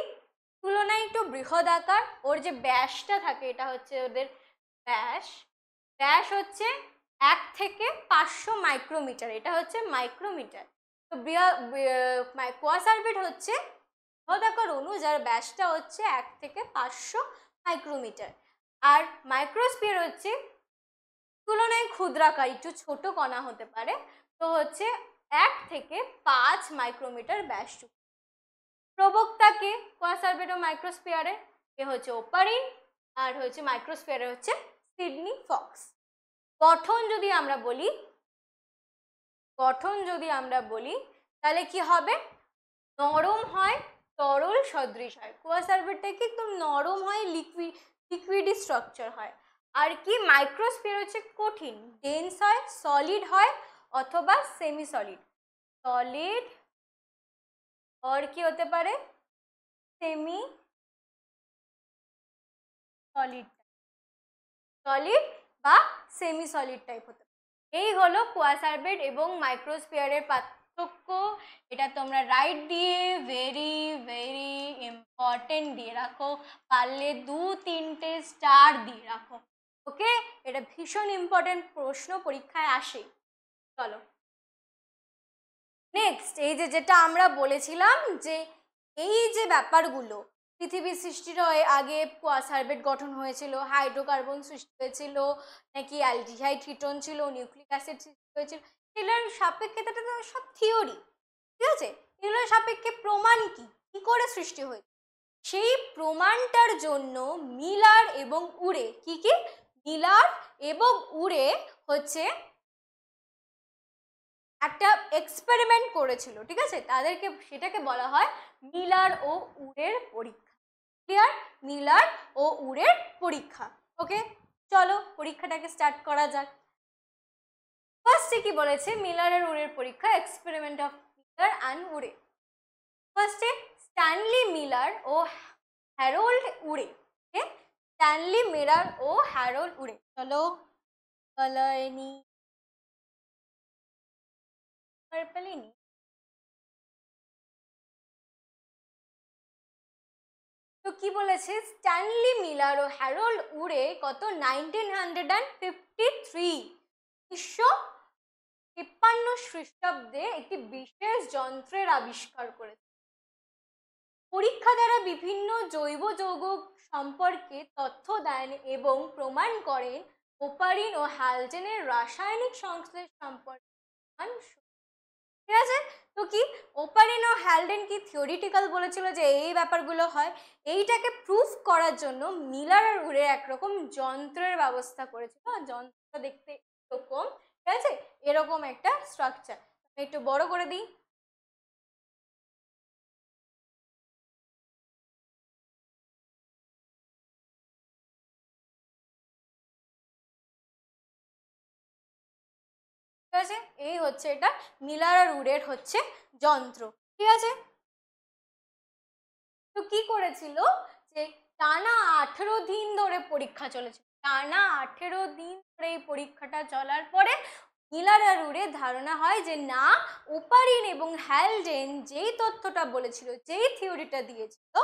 তুলনায় একটু বৃহৎ আকার। ওর যে ব্যাসটা থাকে, এটা হচ্ছে ওদের ব্যাস। ব্যাস হচ্ছে 1 থেকে 500 মাইক্রোমিটার, এটা হচ্ছে মাইক্রোমিটার। তো কোয়াসারভেট হচ্ছে বৃহৎ আকার অণু যার ব্যাসটা হচ্ছে 1 থেকে 500 মাইক্রোমিটার। আর মাইক্রোস্ফিয়ার হচ্ছে তুলনায় ক্ষুদ্রাকার, একটু ছোট কণা হতে পারে, তো হচ্ছে 1 থেকে 5 মাইক্রোমিটার ব্যাসযুক্ত। প্রবক্তাকে কোয়াসারভেট ও মাইক্রোস্ফিয়ারে, এ হচ্ছে ওপারিন, আর হচ্ছে মাইক্রোস্ফিয়ারে হচ্ছে সিডনি ফক্স। গঠন যদি আমরা বলি তাহলে কি হবে? নরম হয়, তরল সদৃশ হয়। কোয়াসারভেটটা কি একদম নরম হয়, লিকুইডি স্ট্রাকচার হয়। আর কি মাইক্রোস্ফিয়ার হচ্ছে কঠিন, ডেন্স হয়, সলিড হয় অথবা সেমি সলিড। সলিড আর কি হতে পারে? সেমি সলিড, সলিড বা সেমি সলিড টাইপ হতে পারে। এই হলো কোয়াসারভেট এবং মাইক্রোস্ফিয়ারের পার্থক্য। এটা তোমরা রাইট দিয়ে ভেরি ভেরি ইম্পর্টেন্ট দিয়ে রাখো, পারলে 2-3টে স্টার দিয়ে রাখো, ওকে? এটা ভীষণ ইম্পর্টেন্ট প্রশ্ন, পরীক্ষায় আসে। চলো নেক্সট, এই যে যেটা আমরা বলেছিলাম যে এই যে ব্যাপারগুলো, পৃথিবীর সৃষ্টির আগে কোয়াসারভেট গঠন হয়েছিল, হাইড্রোকার্বন সৃষ্টি হয়েছিল, নাকি অ্যালডিহাইড কিটোন ছিল, নিউক্লিক অ্যাসিড সৃষ্টি হয়েছিল, এগুলোর সাপেক্ষে তো সব থিওরি, ঠিক আছে? এগুলোর সাপেক্ষে প্রমাণ কি কি করে সৃষ্টি হয়েছে, সেই প্রমাণটার জন্য মিলার এবং উরে, কি কি? মিলার এবং উরে হচ্ছে একটা এক্সপেরিমেন্ট করেছিল, ঠিক আছে? তাদেরকে, সেটাকে বলা হয় মিলার ও উরের পরীক্ষা। ক্লিয়ার? মিলার ও উরের পরীক্ষা। ওকে, চলো পরীক্ষাটাকে স্টার্ট করা যাক। ফার্স্টে কি বলেছে? মিলার আর উরের পরীক্ষা, এক্সপেরিমেন্ট অফ মিলার অ্যান্ড উরে। ফার্স্টে স্ট্যানলি মিলার ও হ্যারোল্ড উরে, স্ট্যানলি মিলার ও হ্যারোল্ড উরে। চলো কলয়নি পার্পলিনি। তো কি বলেছে? স্ট্যানলি মিলার ও হ্যারোল্ড উরে কত 1953 খ্রিস্টাব্দে একটি বিশেষ যন্ত্রের আবিষ্কার করেছে। পরীক্ষা দ্বারা বিভিন্ন জৈব যৌগ সম্পর্কে তথ্য দেন এবং প্রমাণ করেন ওপারিন ও হ্যালজেনের রাসায়নিক সংশ্লেষ সম্পর্কে। ঠিক আছে? তো কি ওপারিন ও হ্যালডেন কি থিওরিটিক্যাল বলেছিল যে এই ব্যাপারগুলো হয়, এইটাকে প্রুফ করার জন্য মিলার আর উরে একরকম যন্ত্রের ব্যবস্থা করেছিল। যন্ত্রটা দেখতে এরকম, ঠিক আছে? এরকম একটা স্ট্রাকচার, একটু বড় করে দিই। ঠিক আছে, এই হচ্ছে এটা মিলার আর উরের হচ্ছে যন্ত্র, ঠিক আছে? তো কি করেছিল যে টানা 18 দিন ধরে পরীক্ষা চলেছিল, টানা 18 দিন ধরে এই পরীক্ষাটা চলার পরে মিলার আর উরের ধারণা হয় যে না, ওপারিন এবং হ্যালডেন যেই তথ্যটা বলেছিল, যেই থিওরিটা দিয়েছিল,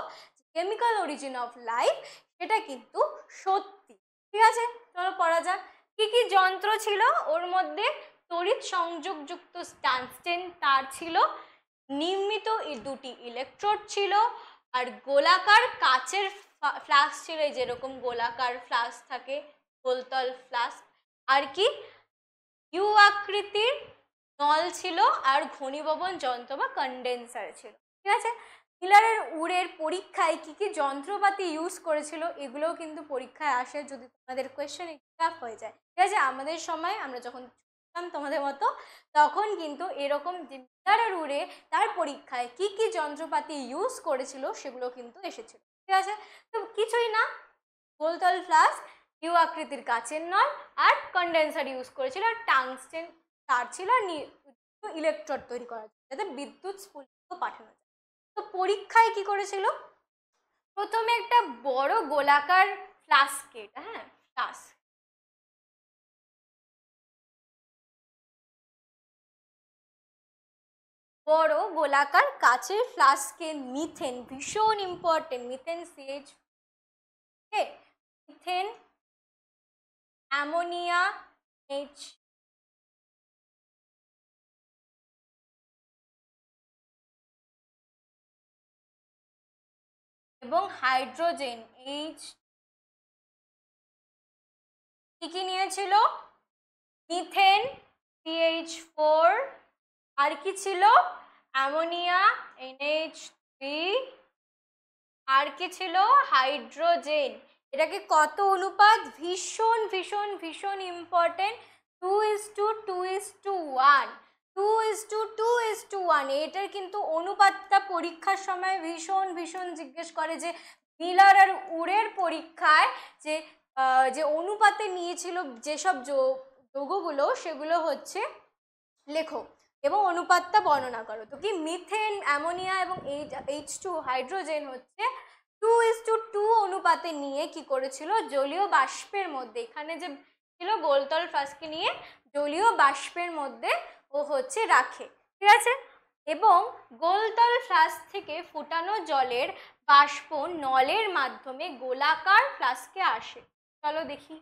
কেমিক্যাল অরিজিন অফ লাইফ, সেটা কিন্তু সত্যি। ঠিক আছে, চলো পড়া যাক। কি কি যন্ত্র ছিল ওর মধ্যে? তড়িৎ সংযোগযুক্ত টাংস্টেন তার ছিল, নির্মিত দুটি ইলেকট্রোড ছিল, আর গোলাকার কাচের ফ্লাস্ক ছিল, যেরকম গোলাকার ফ্লাস্ক থাকে, গোলতল ফ্লাস্ক, আর কি ইউ আকৃতির নল ছিল, আর ঘনীভবন যন্ত্র বা কন্ডেন্সার ছিল। ঠিক আছে, মিলারের উড়ের পরীক্ষায় কি কি যন্ত্রপাতি ইউজ করেছিল এগুলোও কিন্তু পরীক্ষায় আসে, যদি তোমাদের কোয়েশ্চেন টাফ হয়ে যায়। ঠিক আছে, আমাদের সময় আমরা যখন তোমাদের মতো তখন কিন্তু এরকম যে মিলারের উড়ে তার পরীক্ষায় কি কি যন্ত্রপাতি ইউজ করেছিল সেগুলো কিন্তু এসেছিল। ঠিক আছে, তো কিছুই না, গোলতল ফ্লাস্ক, ইউ আকৃতির কাচের নল, আর কন্ডেন্সার ইউজ করেছিল, আর টাংস্টেন তার ছিল, আর ইলেকট্রোড তৈরি করা যাতে বিদ্যুৎ স্ফুলিঙ্গ পাঠানো যায়। তো পরীক্ষায় কি করেছিল? প্রথমে একটা বড় গোলাকার ফ্লাস্কে, হ্যাঁ ফ্লাস্ক, বড় গোলাকার কাচের ফ্লাস্কে মিথেন, ভীষণ important, methane CH, methane, ammonia H, এবং হাইড্রোজেন H, কি কি নিয়েছিল? মিথেন CH4, আর কি ছিল? অ্যামোনিয়া NH3, আর কি ছিল? হাইড্রোজেন। এটাকে কত অনুপাত? ভীষণ ভীষণ ভীষণ ইম্পর্টেন্ট, 2:2:1, 2:2:1। এটার কিন্তু অনুপাতটা পরীক্ষার সময় ভীষণ ভীষণ জিজ্ঞেস করে, যে মিলার আর উড়ের পরীক্ষায় যে যে অনুপাতে নিয়েছিল যেসব যৌগগুলো, সেগুলো হচ্ছে লেখো এবং অনুপাতটা বর্ণনা করো। তো কি মিথেন, অ্যামোনিয়া এবং H2 হাইড্রোজেন হচ্ছে 2:2 অনুপাতে নিয়ে কি করেছিল? জলীয় বাষ্পের মধ্যে, এখানে যে ছিল গোলতল ফ্লাস্কে নিয়ে জলীয় বাষ্পের মধ্যে ও হচ্ছে রাখে। ঠিক আছে, এবং গোলতল ফ্লাস্ক থেকে ফোটানো জলের বাষ্প নলের মাধ্যমে গোলাকার ফ্লাস্কে আসে। চলো দেখি,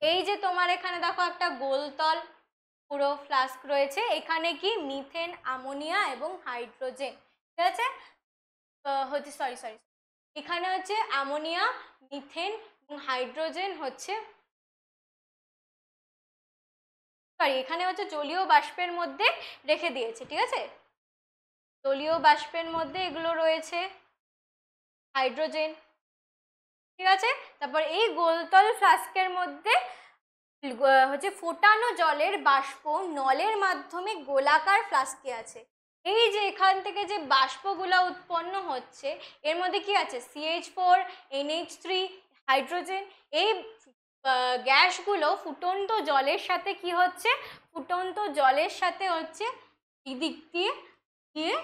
এই যে তোমার এখানে দেখো একটা গোলতল পুরো ফ্লাস্ক রয়েছে, এখানে কি মিথেন, অ্যামোনিয়া এবং হাইড্রোজেন। ঠিক আছে, হচ্ছে সরি সরি এখানে হচ্ছে অ্যামোনিয়া, মিথেন এবং হাইড্রোজেন হচ্ছে, সরি এখানে হচ্ছে জলীয় বাষ্পের মধ্যে রেখে দিয়েছে। ঠিক আছে, জলীয় বাষ্পের মধ্যে এগুলো রয়েছে, হাইড্রোজেন। ঠিক আছে, তারপর এই গোলতল ফ্লাস্কের মধ্যে হচ্ছে ফোটানো জলের বাষ্প নলের মাধ্যমে গোলাকার ফ্লাস্কে আছে। এই যে এখান থেকে যে বাষ্পগুলো উৎপন্ন হচ্ছে এর মধ্যে কি আছে? CH4, NH3, hydrogen. এই গ্যাসগুলো ফুটন্ত জলের সাথে কি হচ্ছে? ফুটন্ত জলের সাথে হচ্ছে এদিক দিয়ে দিয়ে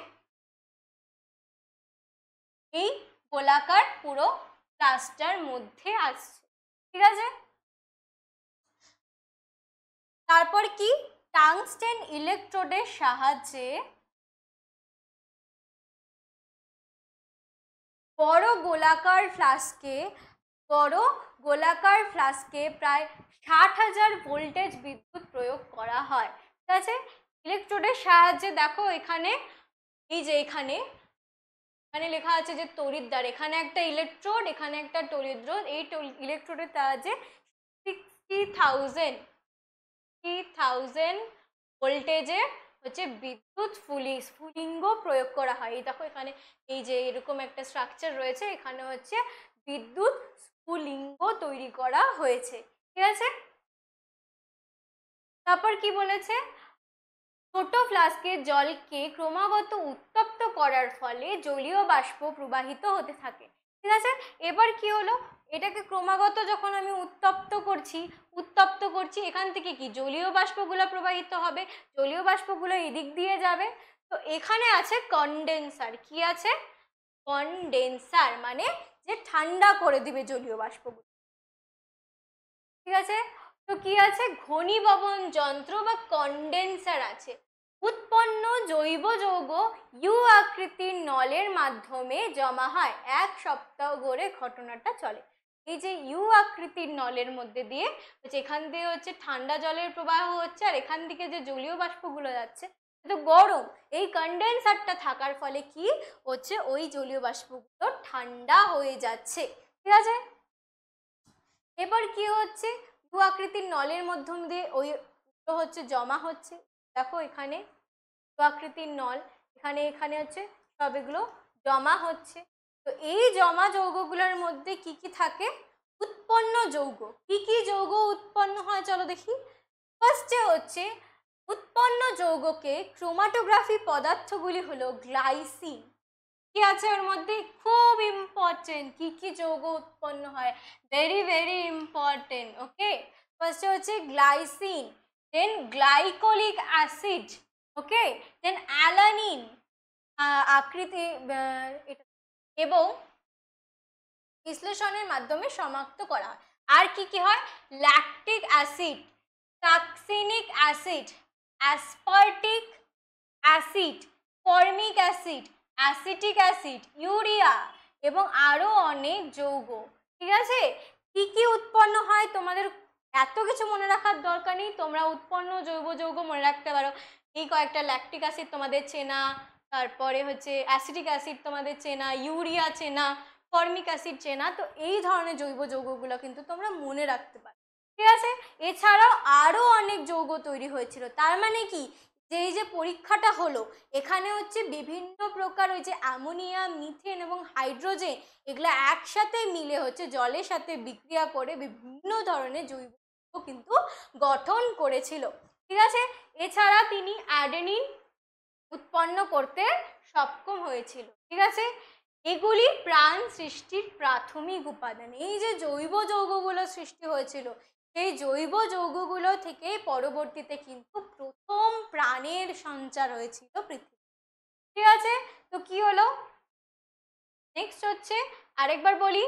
এই গোলাকার পুরো ফ্লাস্কটার মধ্যে আসছে। ঠিক আছে, তারপর কি টাংস্টেন ইলেকট্রোডের সাহায্যে বড় গোলাকার ফ্লাস্কে প্রায় 60,000 ভোল্টেজ বিদ্যুৎ প্রয়োগ করা হয়। ঠিক আছে, ইলেকট্রোডের সাহায্যে দেখো এখানে, এই যে এখানে লেখা আছে যে তড়িৎদ্বার, এখানে একটা ইলেকট্রোড, এখানে একটা তড়িৎদ্বার, এই ইলেকট্রোডের সাহায্যে 60,000 ভোল্টেজের হচ্ছে বিদ্যুৎ স্ফুলিঙ্গ প্রয়োগ করা হয়। এই দেখো এখানে এই যে এরকম একটা স্ট্রাকচার রয়েছে, এখানে হচ্ছে বিদ্যুৎ স্ফুলিঙ্গ তৈরি করা হয়েছে। ঠিক আছে, তারপর কি বলেছে? ছোট ফ্লাস্কের জলকে ক্রমাগত উত্তপ্ত করার ফলে জলীয় বাষ্প প্রবাহিত হতে থাকে। ঠিক আছে, এবার কি হলো? এটাকে ক্রমাগত যখন আমি উত্তপ্ত করছি, এখান থেকে কি জলীয় বাষ্পগুলো প্রবাহিত হবে, জলীয় বাষ্পগুলো এদিক দিয়ে যাবে। তো এখানে আছে কন্ডেন্সার। কি আছে? কন্ডেন্সার মানে যে ঠান্ডা করে দিবে জলীয় বাষ্পগুলো। ঠিক আছে, তো কি আছে? ঘনীভবন যন্ত্র বা কন্ডেন্সার আছে। উৎপন্ন জৈব যৌগ ইউ আকৃতির নলের মাধ্যমে জমা হয়, 1 সপ্তাহ ধরে ঘটনাটা চলে। এই যে ইউ আকৃতির নলের মধ্যে দিয়ে এখান দিয়ে হচ্ছে ঠান্ডা জলের প্রবাহ হচ্ছে, আর এখান থেকে যে জলীয় বাষ্পগুলো যাচ্ছে তো গরম, এই কন্ডেন্সারটা থাকার ফলে কি হচ্ছে ওই জলীয় বাষ্পগুলো ঠান্ডা হয়ে যাচ্ছে। ঠিক আছে, এবার কি হচ্ছে ইউ আকৃতির নলের মাধ্যম দিয়ে ওই হচ্ছে জমা হচ্ছে। দেখো এখানে ইউ আকৃতির নল, এখানে এখানে হচ্ছে সব এগুলো জমা হচ্ছে। তো এই জমা যৌগগুলোর মধ্যে কি কি থাকে? উৎপন্ন যৌগ। কি কি যৌগ উৎপন্ন হয় চলো দেখি। ফার্স্টে হচ্ছে উৎপন্ন যৌগকে ক্রোমাটোগ্রাফি পদার্থগুলি হলো গ্লাইসিন। কি আছে ওর মধ্যে? খুব ইম্পর্টেন্ট, কি কি যৌগ উৎপন্ন হয়, ভেরি ভেরি ইম্পর্টেন্ট। ওকে, ফার্স্টে হচ্ছে গ্লাইসিন, দেন গ্লাইকোলিক অ্যাসিড, ওকে, দেন অ্যালানিন আকৃতি এবং বিশ্লেষণের মাধ্যমে সমাপ্ত করা হয়। আর কি কি হয়? Lactic acid, succinic acid, aspartic acid, formic acid, acetic acid, urea এবং আরো অনেক যৌগ। ঠিক আছে, কি কি উৎপন্ন হয় তোমাদের এত কিছু মনে রাখার দরকার নেই, তোমরা উৎপন্ন জৈব যৌগ মনে রাখতে পারো। এই কয়েকটা ল্যাকটিক অ্যাসিড তোমাদের চেনা, তারপরে হচ্ছে অ্যাসিটিক অ্যাসিড তোমাদের চেনা, ইউরিয়া চেনা, ফর্মিক অ্যাসিড চেনা। তো এই ধরনের জৈব যৌগগুলো কিন্তু তোমরা মনে রাখতে পারো। ঠিক আছে, এছাড়াও আরো অনেক যৌগ তৈরি হয়েছিল। তার মানে কি, যে এই যে পরীক্ষাটা হলো এখানে হচ্ছে বিভিন্ন প্রকার ওই যে অ্যামোনিয়া, মিথেন এবং হাইড্রোজেন এগুলো একসাথে মিলে হচ্ছে জলের সাথে বিক্রিয়া করে বিভিন্ন ধরনের জৈব যৌগ কিন্তু গঠন করেছিল। ঠিক আছে, এছাড়া তিনি অ্যাডেনিন উৎপন্ন করতে সক্ষম হয়েছিল। ঠিক আছে, এগুলি প্রাণ সৃষ্টির প্রাথমিক উপাদান। এই যে জৈব যৌগগুলো সৃষ্টি হয়েছিল সেই জৈব যৌগগুলো থেকে পরবর্তীতে কিন্তু প্রথম প্রাণের সঞ্চার হয়েছিল পৃথিবী। ঠিক আছে, তো কি হলো নেক্সট হচ্ছে আরেকবার বলি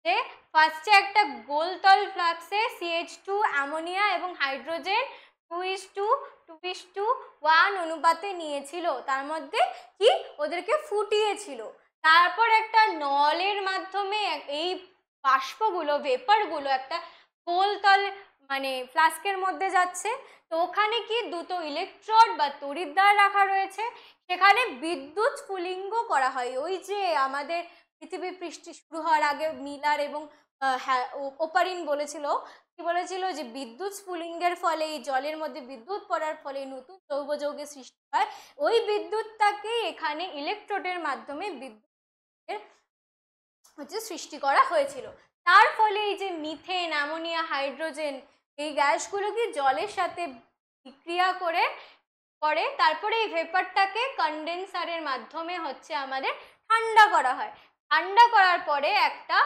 যে ফার্স্টে একটা গোলতল ফ্লাক্সে CH2 অ্যামোনিয়া এবং হাইড্রোজেন 2:1 অনুপাতে নিয়েছিল, তার মধ্যে কি ওদেরকে ফুটিয়েছিল। তারপর একটা নলের মাধ্যমে এই বাষ্পগুলো ভেপারগুলো একটা গোলতল মানে ফ্লাস্কের মধ্যে যাচ্ছে। তো ওখানে কি দুটো ইলেকট্রোড বা তড়িৎদ্বার রাখা রয়েছে, সেখানে বিদ্যুৎ স্ফুলিঙ্গ করা হয়। ওই যে আমাদের পৃথিবী পৃষ্ঠি শুরু হওয়ার আগে মিলার এবং ওপারিন বলেছিল, কি বলেছিল যে বিদ্যুৎ স্ফুলিঙ্গের ফলে এই জলের মধ্যে বিদ্যুৎ পড়ার ফলে নতুন জৈব যৌগের সৃষ্টি হয়। ওই বিদ্যুৎটাকে এখানে ইলেকট্রোডের মাধ্যমে বিদ্যুতের হচ্ছে সৃষ্টি করা হয়েছিল। তার ফলে এই যে মিথেন, অ্যামোনিয়া, হাইড্রোজেন এই গ্যাসগুলো কি জলের সাথে বিক্রিয়া করে করে তারপরে এই ভেপারটাকে কন্ডেন্সারের মাধ্যমে হচ্ছে আমাদের ঠান্ডা করা হয়। ঠান্ডা করার পরে একটা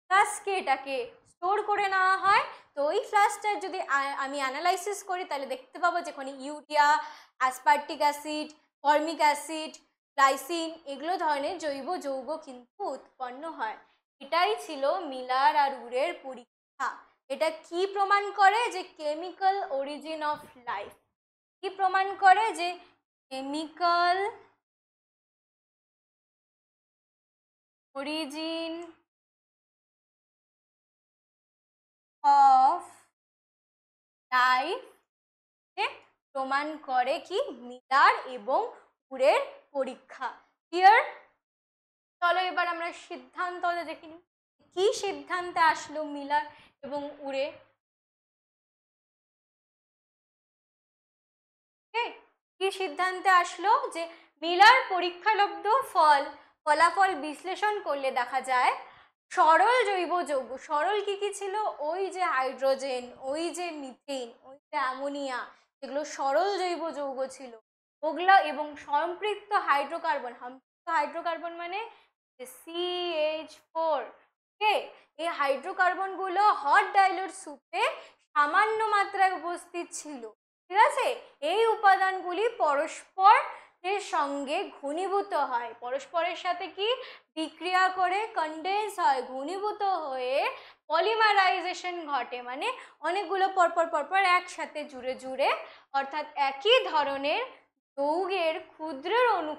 ফ্লাস্কে এটাকে স্টোর করে নেওয়া হয়। তো ওই ফ্লাস্কটা যদি আমি অ্যানালাইসিস করি তাহলে দেখতে পাবো যেখানে urea, aspartic acid, formic acid, glycine এগুলো ধরনের জৈব যৌগ কিন্তু উৎপন্ন হয়। এটাই ছিল মিলার আর উরের পরীক্ষা। এটা কি প্রমাণ করে? যে কেমিক্যাল অরিজিন অফ লাইফ। কি প্রমাণ করে? যে কেমিক্যাল অরিজিন অফ লাইফ প্রমাণ করে কি মিলার এবং উরের পরীক্ষা। ক্লিয়ার? চলো এবার আমরা সিদ্ধান্তটা দেখে নিই। কি সিদ্ধান্তে আসলো মিলার এবং উরে? কি সিদ্ধান্তে আসলো? যে মিলার পরীক্ষালব্ধ ফলাফল বিশ্লেষণ করলে দেখা যায় সরল জৈব যৌগ, সরল কি কি ছিল? ওই যে হাইড্রোজেন, ওই যে মিথেন, ওই যে অ্যামোনিয়া, এগুলো সরল জৈব যৌগ ছিল ওগুলো, এবং সম্পৃক্ত হাইড্রোকার্বন, হাইড্রোকার্বন মানে CH4, ওকে, এই হাইড্রোকার্বনগুলো হট ডাইলুট সুপে সামান্য মাত্রায় উপস্থিত ছিল। ঠিক আছে, এই উপাদানগুলি পরস্পর এর সঙ্গে ঘনীভূত হয়, পরস্পরের সাথে কি বিক্রিয়া করে কন্ডেন্স হয়, ঘনীভূত হয়ে পলিমারাইজেশন ঘটে, মানে অনেকগুলো পরপর পরপর একসাথে জুড়ে জুড়ে, অর্থাৎ একই ধরনের যৌগের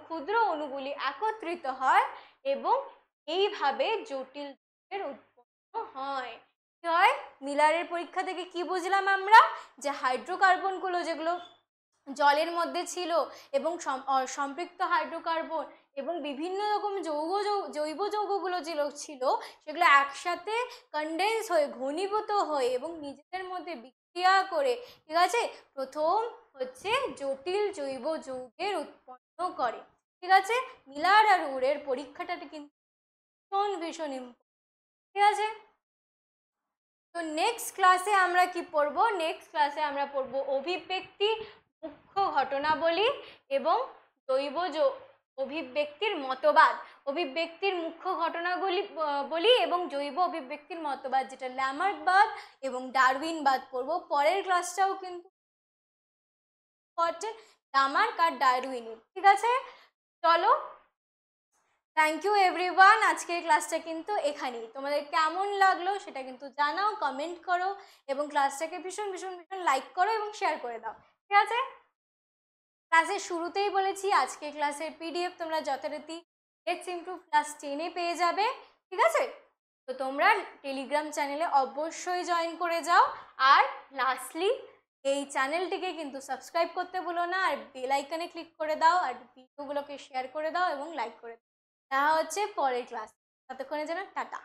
ক্ষুদ্র অণুগুলি একত্রিত হয় এবং এইভাবে জটিল যৌগের উৎপন্ন হয়। কি হয়, মিলারের পরীক্ষা থেকে কি বুঝলাম আমরা, যে হাইড্রোকার্বনগুলো যেগুলো জলের মধ্যে ছিল এবং সম্পৃক্ত হাইড্রোকার্বন এবং বিভিন্ন রকম জৈব যৌগগুলো যেগুলো ছিল সেগুলো একসাথে কনডেন্স হয়ে ঘনীভূত হয়ে এবং নিজেদের মধ্যে বিক্রিয়া করে, ঠিক আছে, প্রথম হচ্ছে জটিল জৈব যৌগের উৎপন্ন করে। ঠিক আছে, মিলার আর উরের পরীক্ষাটা কিন্তু ভীষণ ভীষণ ইম্পর্টেন্ট। ঠিক আছে, তো নেক্সট ক্লাসে আমরা কি পড়ব, নেক্সট ক্লাসে আমরা পড়ব অভিব্যক্তি, মুখ্য ঘটনাবলী এবং জৈব অভিব্যক্তির মতবাদ। অভিব্যক্তির মুখ্য ঘটনাগুলি বলি এবং জৈব অভিব্যক্তির মতবাদ, যেটা ল্যামার্কবাদ এবং ডারউইনবাদ পড়ব। পরের ক্লাসটাও কিন্তু ইম্পর্টেন্ট, ল্যামার্ক আর ডারউইনের। ঠিক আছে, চলো, থ্যাংক ইউ এভরিওয়ান। আজকের ক্লাসটা কিন্তু এখানেই। তোমাদের কেমন লাগলো সেটা কিন্তু জানাও, কমেন্ট করো এবং ক্লাসটাকে ভীষণ ভীষণ ভীষণ লাইক করো এবং শেয়ার করে দাও। ঠিক আছে, ক্লাসের শুরুতেই বলেছি আজকের ক্লাসের পিডিএফ তোমরা যথারীতি লেটস ইমপ্রুভ ক্লাস 10-এ পেয়ে যাবে। ঠিক আছে, তো তোমরা টেলিগ্রাম চ্যানেলে অবশ্যই জয়েন করে যাও। আর লাস্টলি এই চ্যানেলটিকে কিন্তু সাবস্ক্রাইব করতে ভুলো না, আর বেল আইকনে ক্লিক করে দাও, আর ভিডিওগুলোকে শেয়ার করে দাও এবং লাইক করে দাও। দেখা হচ্ছে পরের ক্লাস, ততক্ষণে যেন টাটা।